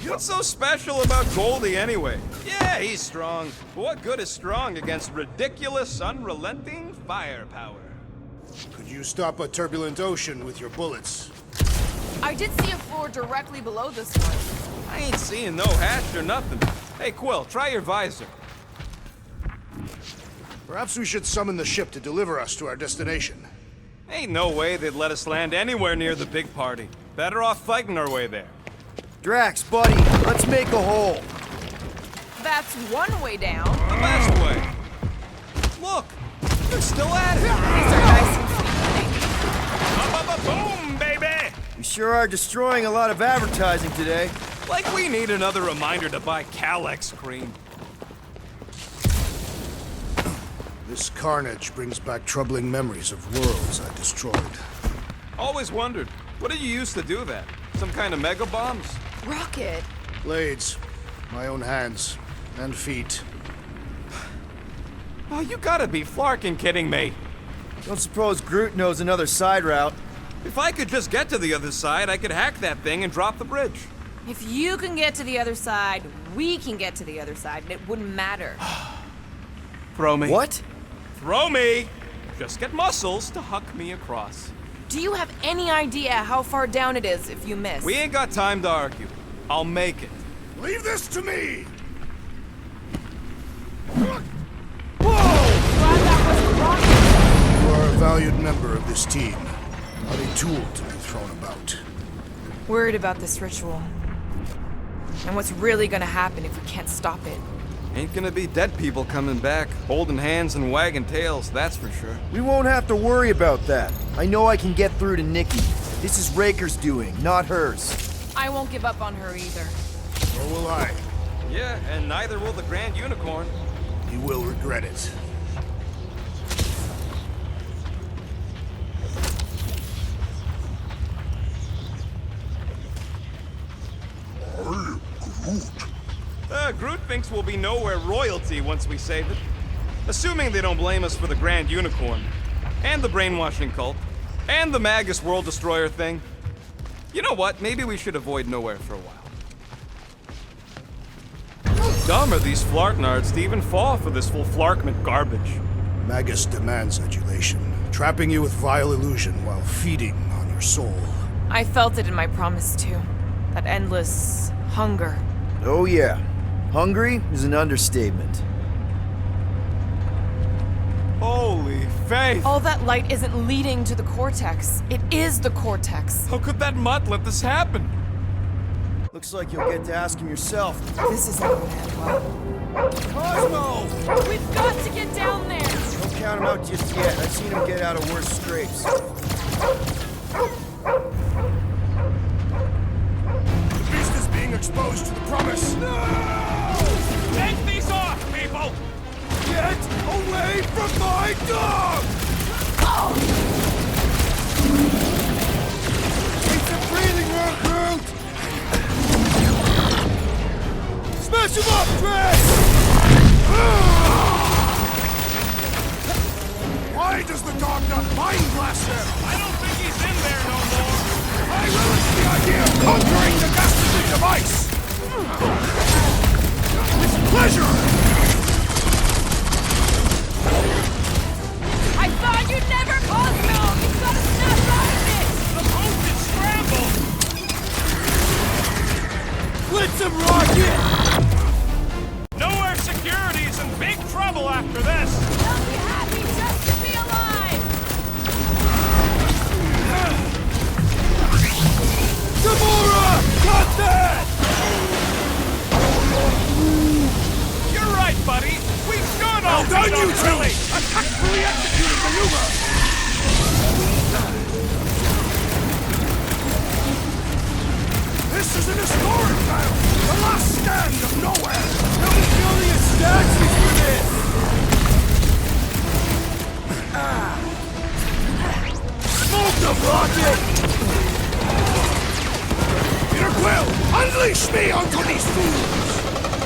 What's so special about Goldie anyway? Yeah, he's strong. But what good is strong against ridiculous, unrelenting firepower? Could you stop a turbulent ocean with your bullets? I did see a floor directly below this one. I ain't seeing no hatch or nothing. Hey, Quill, try your visor. Perhaps we should summon the ship to deliver us to our destination. Ain't no way they'd let us land anywhere near the big party. Better off fighting our way there. Drax, buddy, let's make a hole. That's one way down. The best way. Look, they're still at it. These are nice and sweet. Boom, baby! We sure are destroying a lot of advertising today. Like we need another reminder to buy Calex cream. This carnage brings back troubling memories of worlds I destroyed. Always wondered, what did you use to do that? Some kind of mega bombs? Rocket. Blades. My own hands. And feet. Oh, you gotta be flarking kidding me. Don't suppose Groot knows another side route. If I could just get to the other side, I could hack that thing and drop the bridge. If you can get to the other side, we can get to the other side, and it wouldn't matter. Throw me. What? Throw me! Just get muscles to huck me across. Do you have any idea how far down it is if you miss? We ain't got time to argue. I'll make it. Leave this to me! Glad that wasn't rocket. You are a valued member of this team, not a tool to be thrown about. Worried about this ritual. And what's really gonna happen if we can't stop it. Ain't gonna be dead people coming back, holding hands and wagging tails, that's for sure. We won't have to worry about that. I know I can get through to Nikki. This is Raker's doing, not hers. I won't give up on her either. Nor will I. Yeah, and neither will the Grand Unicorn. You will regret it. Groot thinks we'll be nowhere royalty once we save it. Assuming they don't blame us for the Grand Unicorn, and the brainwashing cult, and the Magus World Destroyer thing. You know what? Maybe we should avoid nowhere for a while. How dumb are these flarknards to even fall for this full flarkment garbage? Magus demands adulation, trapping you with vile illusion while feeding on your soul. I felt it in my promise too. That endless hunger. Oh yeah. Hungry is an understatement. Holy faith! All that light isn't leading to the cortex. It is the cortex. How could that mutt let this happen? Looks like you'll get to ask him yourself. This is not gonna end well. Cosmo! We've got to get down there! Don't count him out just yet. I've seen him get out of worse scrapes. The beast is being exposed to the promise. No! Take these off, people! Get away from my dog! It's a breathing room, Groot! Smash him up, Drax! Why does the dog not mind blast him? I don't think he's in there no more! I relish the idea of conquering the dastardly device! With pleasure! I thought you'd never Cosmo! You've got to snap out of it! The boat is scrambled! Blitz him, Rocket! on you two! A tactfully executed maneuver! This is an historic battle! The last stand of nowhere! There'll be building a statue for this! Smoke them, Rocket! Peter Quill, unleash me onto these fools!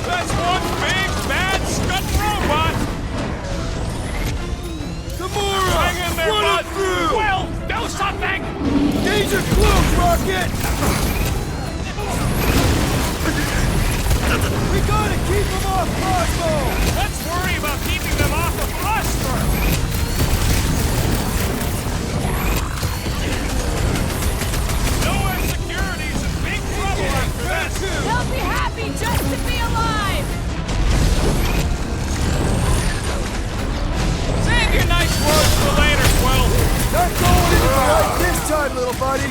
That's one big, bad, scut robot! Gamora! Hang in there, Run bud! it through! Will, do something! Danger close, Rocket! We gotta keep them off Cosmo! Let's worry about keeping them off of us first! Nowhere Security's in big trouble after this! They'll be happy just to be alive! Save your nice words for later, Quill! Not going in right this time, little buddy!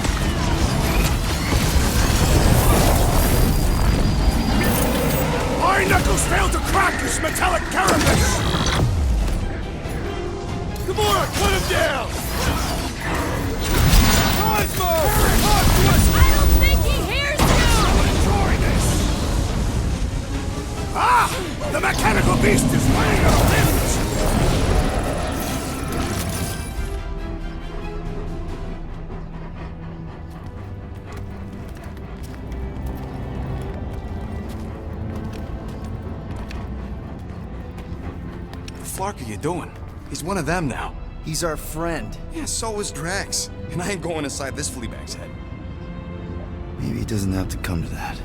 My knuckles failed to crack this metallic carapace! Gamora, cut him down! Cosmo! Talk to us! I don't think he hears you! Enjoy this! Ah! The mechanical beast is running out of limbs! What the fuck are you doing? He's one of them now. He's our friend. Yeah, so is Drax. And I ain't going inside this fleabag's head. Maybe it doesn't have to come to that.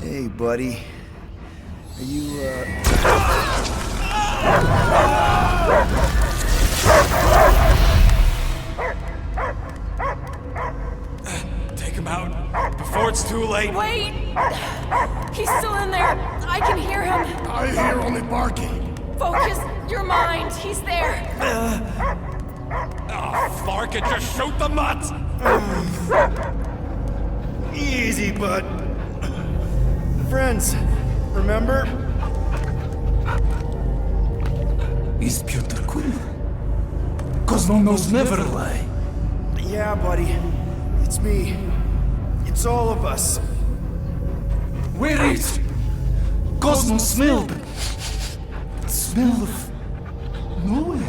Hey, buddy. Are you, Take him out before it's too late. Wait! He's still in there. I can hear him. I hear only barking. Focus your mind. He's there. Oh, fuck it, just shoot the nuts! Easy, bud. Friends, remember? Is Peter Quill? Cosmo knows never lie. Yeah, buddy. It's me. It's all of us. Where is Cosmo smelled? Smell of nowhere.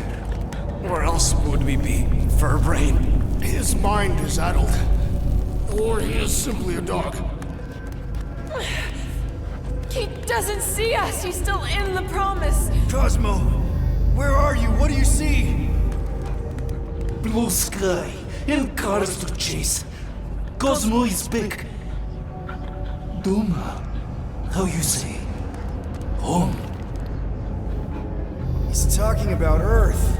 Where else would we be, Furbrain? His mind is addled. Or he is simply a dog. He doesn't see us. He's still in the promise. Cosmo, where are you? What do you see? Blue sky and cars to chase. Cosmo is back. Doma, how you say? Home. He's talking about Earth.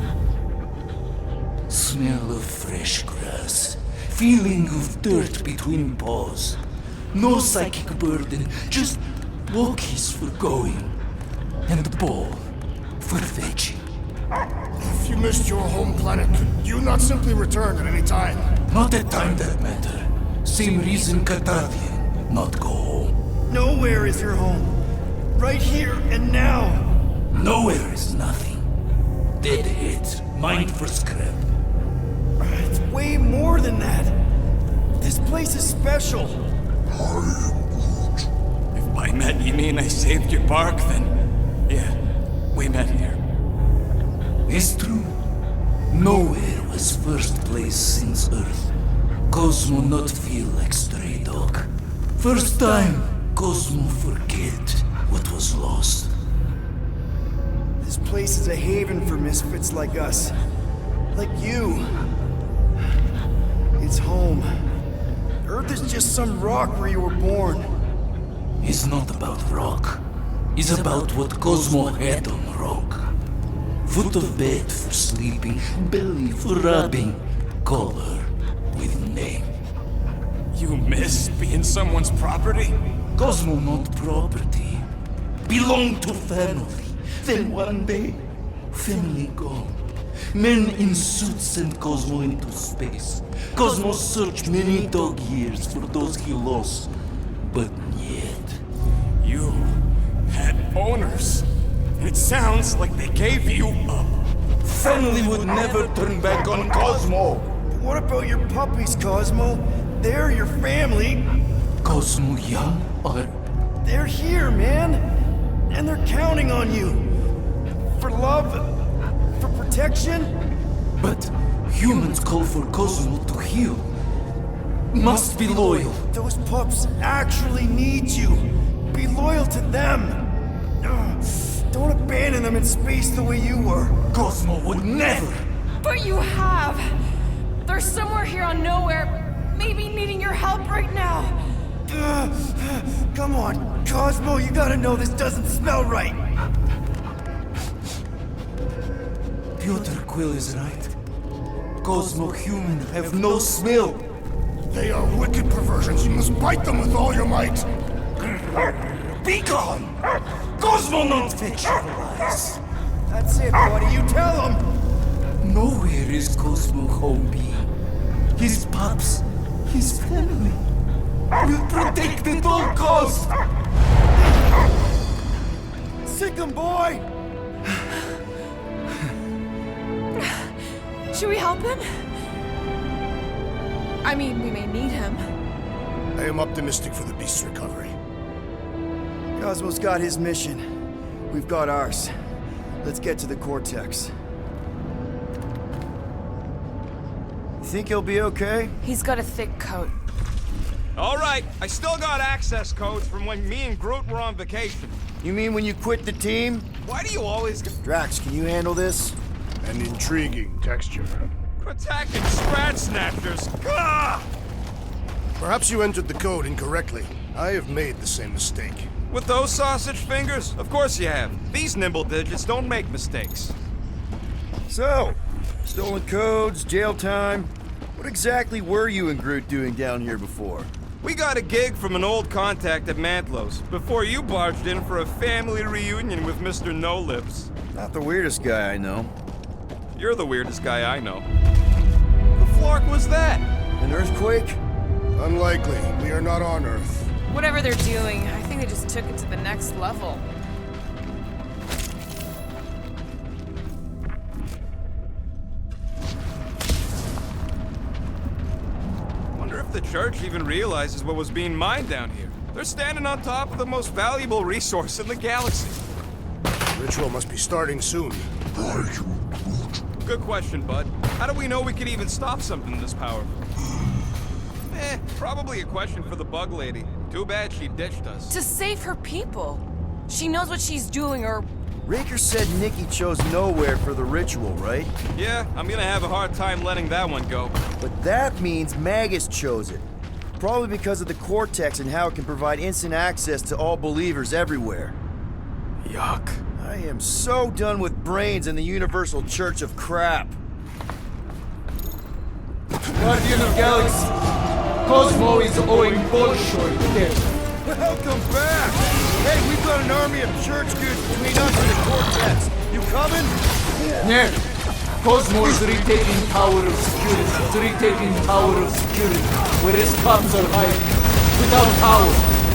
Smell of fresh grass. Feeling of dirt between paws. No psychic burden, just walkies for going. And the ball for fetching. If you missed your home planet, could you not simply return at any time? Not at time that matter. Same reason Carthavian not go home. Nowhere is your home. Right here and now. Nowhere is nothing. Dead heads, mind for scrap. It's way more than that. This place is special. If by met you mean I saved your bark, then yeah, we met here. It's true. Nowhere was first place since Earth. Cosmo not feel like stray dog. First time, Cosmo forget what was lost. This place is a haven for misfits like us. Like you. It's home. Earth is just some rock where you were born. It's not about rock. It's about what Cosmo had on rock. Foot of bed for sleeping, belly for rubbing, color with name. You miss being someone's property? Cosmo not property. Belong to family. Then one day, family gone. Men in suits sent Cosmo into space. Cosmo searched many dog years for those he lost. But yet, You had owners. It sounds like they gave you up. Family would never turn back on Cosmo. What about your puppies, Cosmo? They're your family. Cosmo young or... They're here, man. And they're counting on you. For love, for protection. But humans call for Cosmo to heal. Must be loyal. Those pups actually need you. Be loyal to them. Don't abandon them in space the way you were. Cosmo would never. But you have. They're somewhere here on nowhere, maybe needing your help right now. Come on, Cosmo, you gotta know this doesn't smell right. Piotr Quill is right. Cosmo human have no smell. They are wicked perversions. You must bite them with all your might. Be gone! Cosmo not fetch your lies. That's it, buddy. You tell him. Nowhere is Cosmo home being. His pups, his family, will protect at all costs. Sick him, boy. Should we help him? I mean, we may need him. I am optimistic for the beast's recovery. Cosmo's got his mission. We've got ours. Let's get to the Cortex. Think he'll be okay? He's got a thick coat. All right, I still got access codes from when me and Groot were on vacation. You mean when you quit the team? Why do you always Drax, can you handle this? An intriguing texture. attacking Strat Snatchers? Gah! Perhaps you entered the code incorrectly. I have made the same mistake. With those sausage fingers? Of course you have. These nimble digits don't make mistakes. So, stolen codes, jail time. What exactly were you and Groot doing down here before? We got a gig from an old contact at Mantlow's before you barged in for a family reunion with Mr. No-Lips. Not the weirdest guy I know. You're the weirdest guy I know. The flark was that? An earthquake? Unlikely. We are not on Earth. Whatever they're doing, I think they just took it to the next level. Wonder if the church even realizes what was being mined down here. They're standing on top of the most valuable resource in the galaxy. Ritual must be starting soon. Good question, bud. How do we know we can even stop something this powerful? Probably a question for the bug lady. Too bad she ditched us. To save her people. She knows what she's doing, or... Raker said Nikki chose nowhere for the ritual, right? Yeah, I'm gonna have a hard time letting that one go. But that means Magus chose it. Probably because of the Cortex and how it can provide instant access to all believers everywhere. Yuck. I am so done with brains and the Universal Church of Crap. Guardian of Galaxy, Cosmo is owing Bolshoi debt. Welcome back! Hey, we've got an army of church goods between us and the Cortex. You coming? Yeah. Cosmo is retaking power of security. It's retaking power of security, where his pups are hiding. Without power,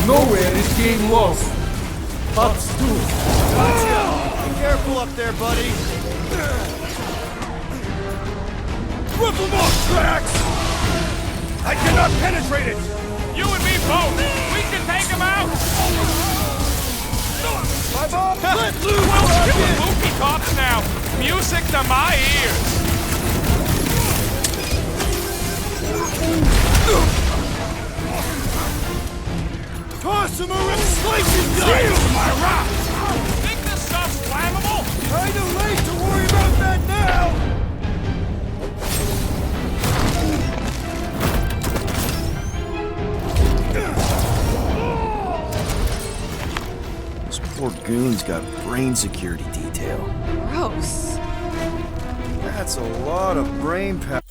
nowhere is being lost. Pups too. Gotcha! Be careful up there, buddy. Rip them off, Drax! I cannot penetrate it! You and me both! We can take him out! My mom, let loose! We'll kill Loopy Tops now! Music to my ears! Toss him around! Slice him down! My rock! Think this stuff's flammable? Kinda late to worry about that now! This poor goon's got brain security detail. Gross. That's a lot of brain power.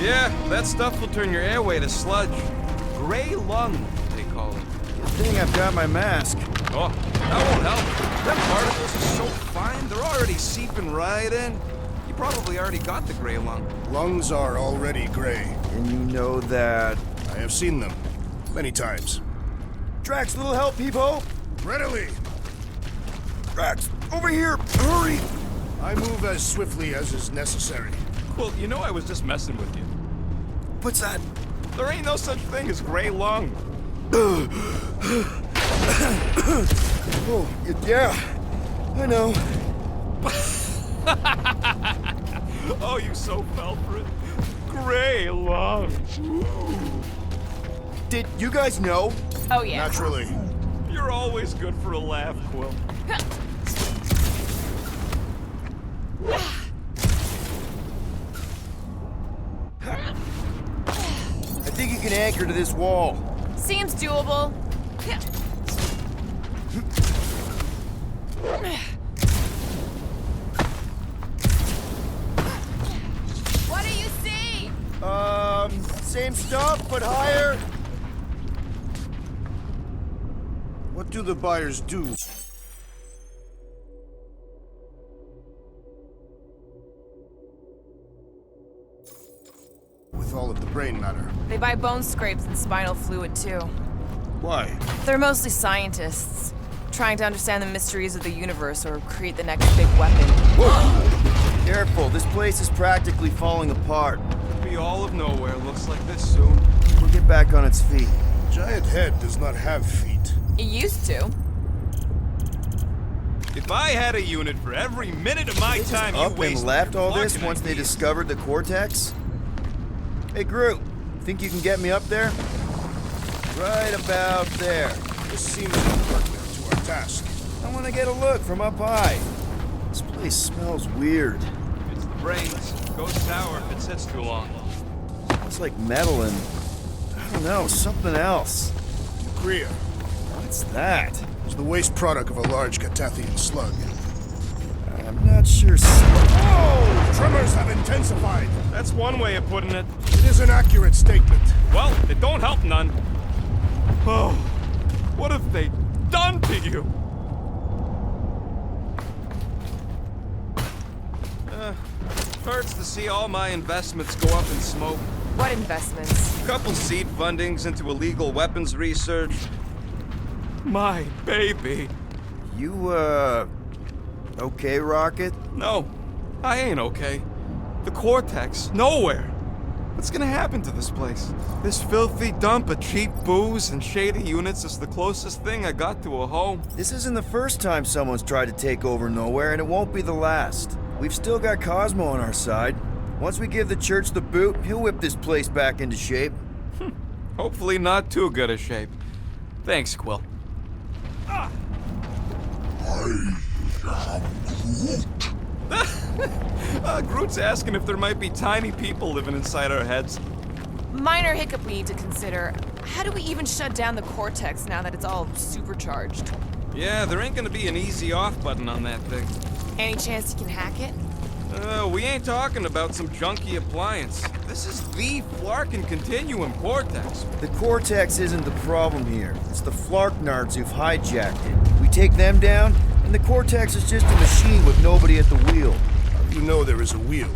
Yeah, that stuff will turn your airway to sludge. Gray lung, they call it. Good thing I've got my mask. Oh, that won't help. Them particles are so fine, they're already seeping right in. You probably already got the gray lung. Lungs are already gray. And you know that... I have seen them. Many times. Drax, little help, Peepo! Readily! Drax, over here! Hurry! I move as swiftly as is necessary. Well, you know I was just messing with you. What's that? There ain't no such thing as gray lung. Oh, yeah. I know. Oh, you so fell for it. Gray lung. Did you guys know? Oh, yeah. Naturally. You're always good for a laugh, Quill. I think you can anchor to this wall. Seems doable. What do you see? Same stuff, but higher. What do the buyers do? With all of the brain matter. They buy bone scrapes and spinal fluid, too. Why? They're mostly scientists, trying to understand the mysteries of the universe or create the next big weapon. Whoa. Careful, this place is practically falling apart. Be all of nowhere looks like this soon. We'll get back on its feet. Giant head does not have feet. It used to. If I had a unit for every minute of my time you Up wasted and left all this blocking once they ideas. discovered the cortex? Hey, Groot, think you can get me up there? Right about there. This seems impertinent to our task. I want to get a look from up high. This place smells weird. It's the brains. Goes sour if it sits too long. It's like metal and, I don't know, something else. Urea. What's that? It's the waste product of a large Catathian slug. I'm not sure. Oh! Tremors have intensified. That's one way of putting it. It is an accurate statement. Well, it don't help none. Oh, what have they done to you? Hurts to see all my investments go up in smoke. What investments? Couple seed fundings into illegal weapons research. My baby. You, okay, Rocket? No, I ain't okay. The Cortex, nowhere. What's gonna happen to this place? This filthy dump of cheap booze and shady units is the closest thing I got to a home. This isn't the first time someone's tried to take over Nowhere, and it won't be the last. We've still got Cosmo on our side. Once we give the church the boot, he'll whip this place back into shape. Hopefully not too good a shape. Thanks, Quill. I am Groot. Groot's asking if there might be tiny people living inside our heads. Minor hiccup we need to consider. How do we even shut down the Cortex now that it's all supercharged? Yeah, there ain't gonna be an easy off button on that thing. Any chance you can hack it? We ain't talking about some junky appliance. This is the Flarkin Continuum Cortex. The Cortex isn't the problem here. It's the Flarknards who've hijacked it. We take them down, and the Cortex is just a machine with nobody at the wheel. You know there is a wheel.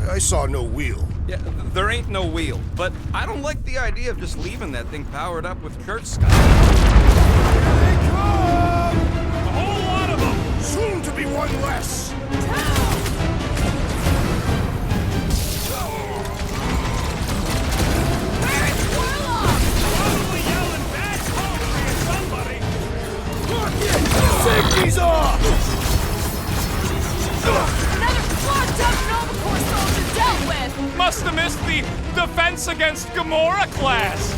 I saw no wheel. Yeah, there ain't no wheel, but I don't like the idea of just leaving that thing powered up with church stuff. Here they come! A whole lot of them! Soon to be one less! Safety's off! Another clogged up Nova Corps soldier dealt with! Must have missed the Defense Against Gamora class.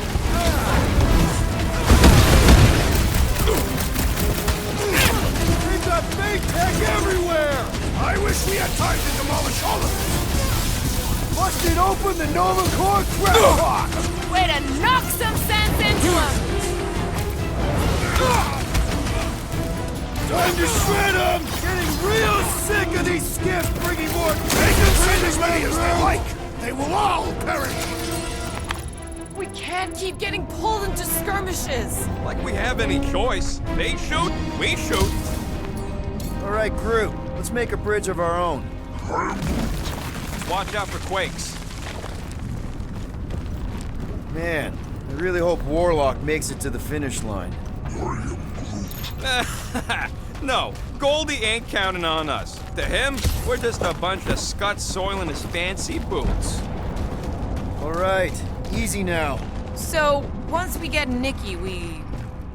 We've got fake tech everywhere! I wish we had time to demolish all of it! Busted open the Nova Corps crack box! Way to knock some sense into him! Time to shred them! Getting real sick of these skips bringing more They can send as many as they like! They will all perish! We can't can't keep getting pulled into skirmishes. Like we have any choice. They shoot, we shoot. All right, Groot, let's make a bridge of our own. Watch out for quakes. Man, I really hope Warlock makes it to the finish line. No, Goldie ain't counting on us. To him, we're just a bunch of scuts soiling his fancy boots. All right, easy now. So, once we get Nikki, we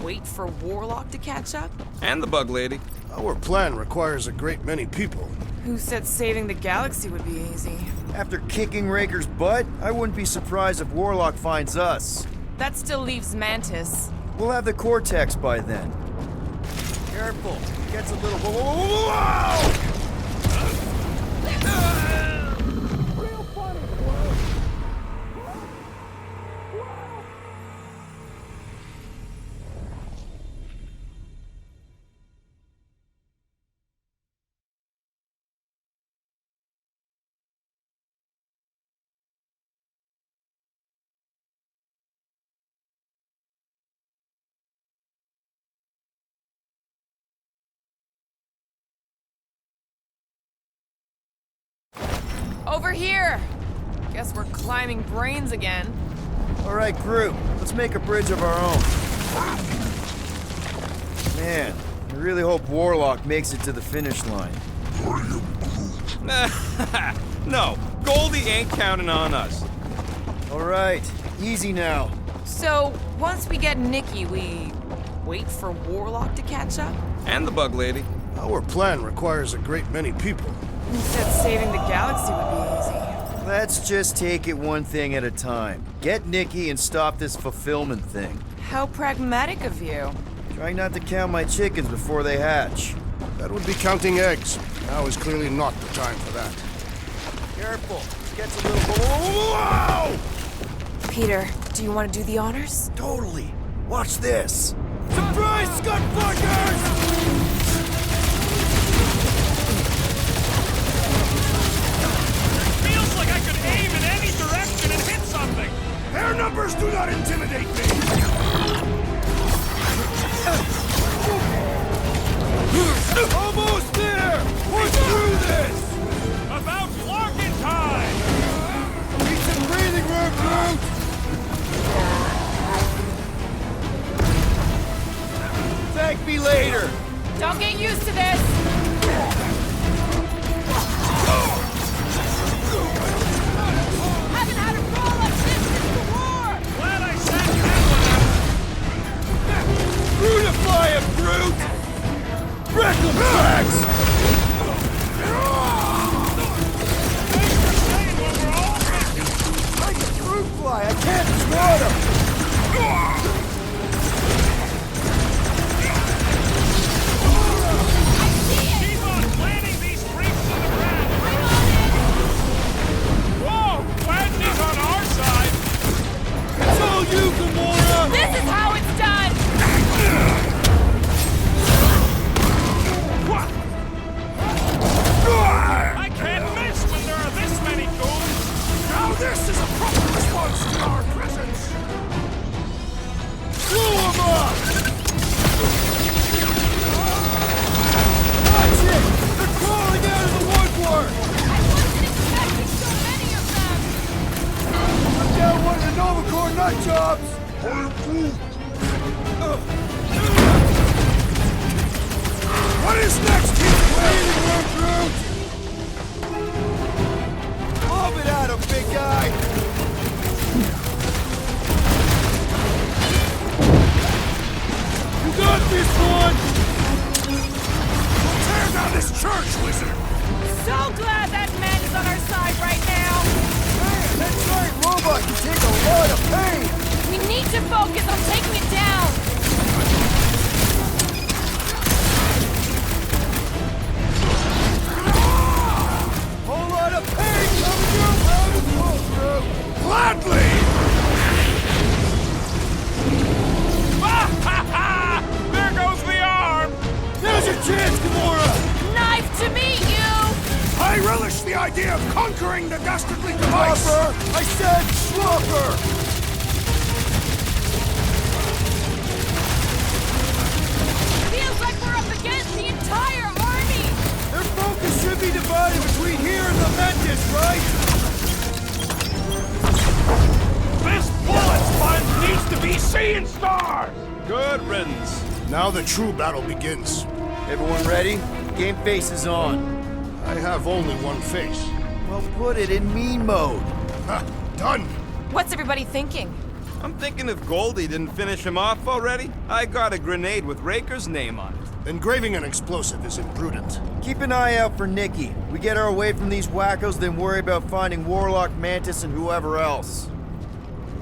wait for Warlock to catch up? And the bug lady. Our plan requires a great many people. Who said saving the galaxy would be easy? After kicking Raker's butt, I wouldn't be surprised if Warlock finds us. That still leaves Mantis. We'll have the Cortex by then. Careful, it gets a little... Whoa! Over here! Guess we're climbing brains again. All right, Groot, let's make a bridge of our own. Man, I really hope Warlock makes it to the finish line. No, Goldie ain't counting on us. All right, easy now. So, once we get Nikki, we wait for Warlock to catch up? And the bug lady. Our plan requires a great many people. Who said saving the galaxy would be easy? Let's just take it one thing at a time. Get Nikki and stop this fulfillment thing. How pragmatic of you. Trying not to count my chickens before they hatch. That would be counting eggs. Now is clearly not the time for that. Careful, it gets a little... Whoa! Peter, do you want to do the honors? Totally. Watch this. Surprise, Scutfuckers! Feels like I could aim in any direction and hit something. Their numbers do not intimidate me! Almost there! We're through this! About flocking time! Need some breathing room, Groot! Thank me later! Don't get used to this! Haven't had a roll like this since the war! Glad I sat that Brutify him, Groot! Wreck him, Drax! Like a fruit fly, I can't swat him! Keep on planting these freaks in the ground! Whoa! Glad he's on our side! It's all you, Gamora! This is how it's done! I can't miss when there are this many goons! Now this is a proper response to our presence! Blow him up! Watch it! They're crawling out of the woodwork! I wasn't expecting so many of them! I'm down one of the Nova Corps nut jobs! What is next, Peter? Breathing room, Groot! Lob it at him, big guy! You got this one! Tear down this church, wizard! So glad that man is on our side right now! Man, that giant robot can take a lot of pain! We need to focus on taking it down! Whole lot of pain coming your out of the Groot! Gladly! There goes the arm! Now's your chance, Gamora! Knife to meet you! I relish the idea of conquering the dastardly device! Slopper! I said slopper! Good riddance. Now the true battle begins. Everyone ready? Game face is on. I have only one face. Well, put it in mean mode. Ha! Done! What's everybody thinking? I'm thinking if Goldie didn't finish him off already, I got a grenade with Raker's name on it. Engraving an explosive is imprudent. Keep an eye out for Nikki. We get her away from these wackos, then worry about finding Warlock, Mantis, and whoever else.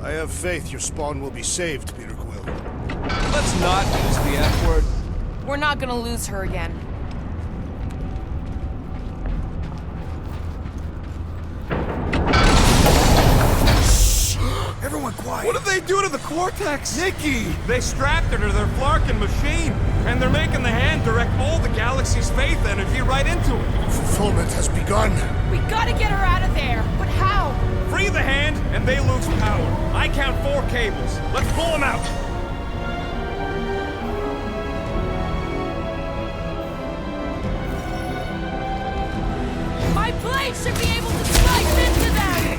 I have faith your spawn will be saved, Peter Quill. Let's not use the F word. We're not gonna lose her again. Everyone quiet. What did they do to the Cortex? Nikki! They strapped her to their Flarkin machine, and they're making the hand direct all the galaxy's faith energy right into it. Fulfillment has begun. We gotta get her out of there, but how? Free the hand, and they lose power. I count 4 cables. Let's pull them out. My blade should be able to slice into them!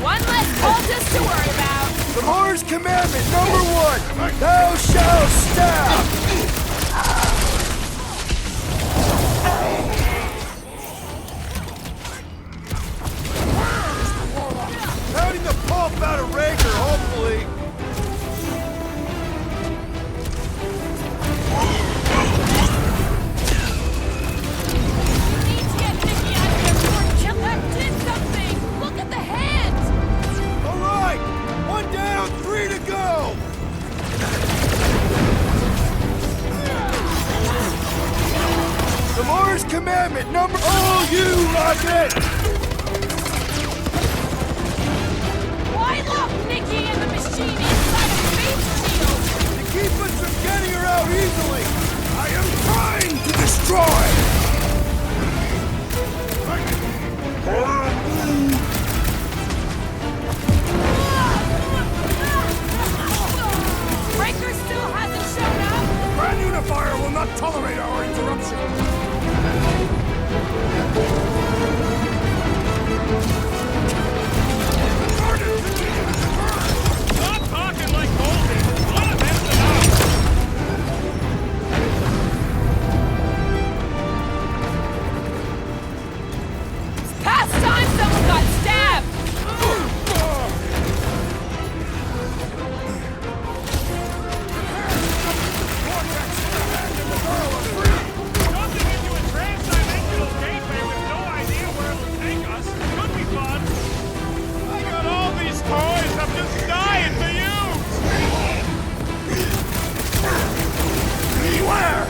One less cultist to worry about. Gamora's commandment #1. Thou shalt stab! Pounding the pulp out of Raker, hopefully. We need to get Nikki out of here before Killer did something! Look at the hands! All right, 1 down, 3 to go. Gamora's commandment all you, Rocket! Why lock Nikki and the machine inside a face shield? To keep us from getting her out easily. I am trying to destroy. Breaker still hasn't shown up? Grand Unifier will not tolerate our interruption. Stop talking like Goldie. Let him end it up. It's past time someone got stabbed! Jumping into a trans-dimensional gateway with no idea where it will take us could be fun. I got all these toys I'm just dying to use. Beware!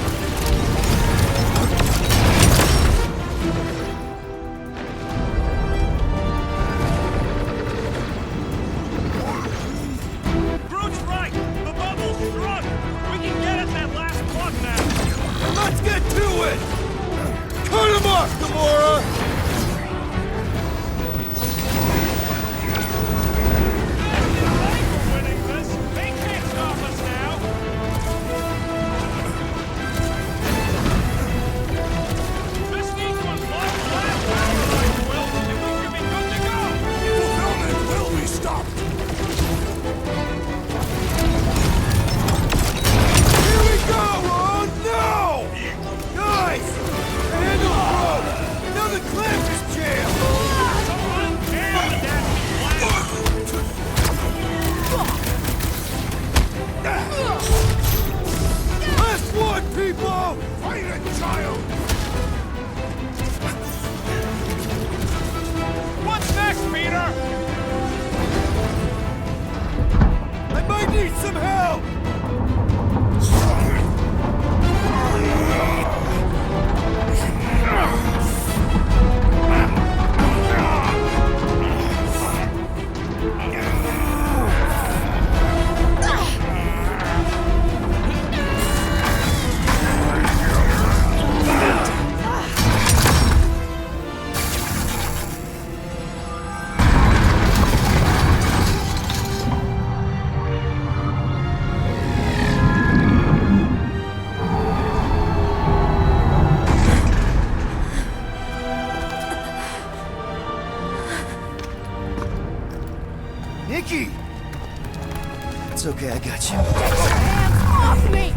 Groot's right. The bubble's shrunk. We can get at that last plug now. Let's get to it! Cut him off, Gamora! We're winning this. They can't stop us now. This needs to unlock the last power, Will, and we should be good to go. Fulfillment will be stopped. Here we go, Ron! No! Guys! The handle's broke! Now the clamp is jammed! Someone damn the nasty Last one, people! Fight it, child! What's next, Peter? I might need some help! It's okay, I got you. Hands off me!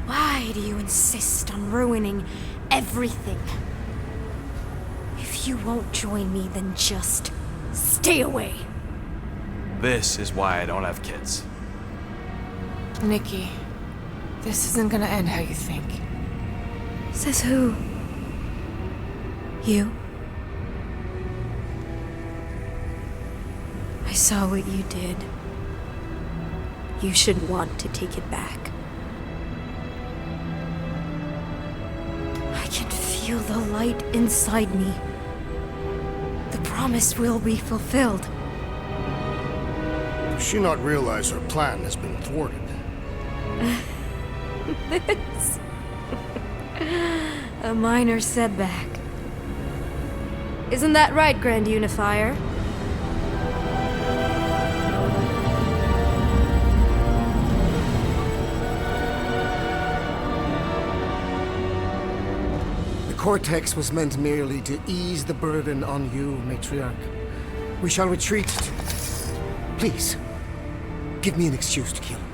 Why do you insist on ruining everything? If you won't join me, then just stay away. This is why I don't have kids. Nikki, this isn't gonna end how you think. Says who? You? I saw what you did. You should want to take it back. I can feel the light inside me. The promise will be fulfilled. Does she not realize her plan has been thwarted? This... a minor setback. Isn't that right, Grand Unifier? The Cortex was meant merely to ease the burden on you, Matriarch. We shall retreat. Please, give me an excuse to kill him.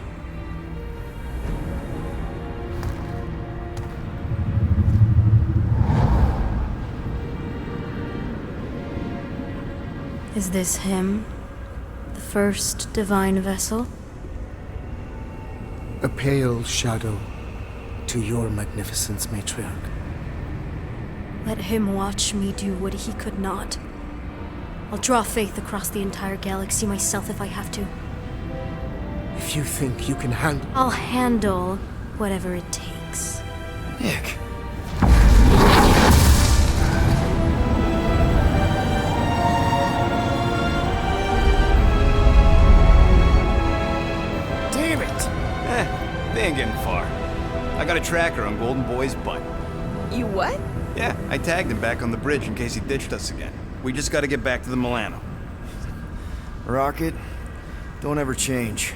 Is this him? The first divine vessel? A pale shadow to your magnificence, Matriarch. Let him watch me do what he could not. I'll draw faith across the entire galaxy myself if I have to. If you think you can handle... I'll handle whatever it takes. Nick. Damn it! They ain't getting far. I got a tracker on Golden Boy's butt. You what? Yeah, I tagged him back on the bridge in case he ditched us again. We just gotta get back to the Milano. Rocket, don't ever change.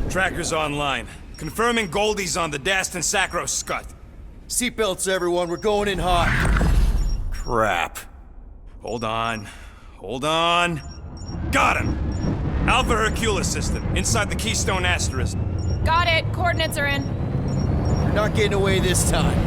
Tracker's online. Confirming Goldie's on the Dastan Sacro Scut. Seatbelts, everyone. We're going in hot. Crap. Hold on. Hold on. Got him! Alpha Hercules system, inside the Keystone Asterisk. Got it. Coordinates are in. You're not getting away this time.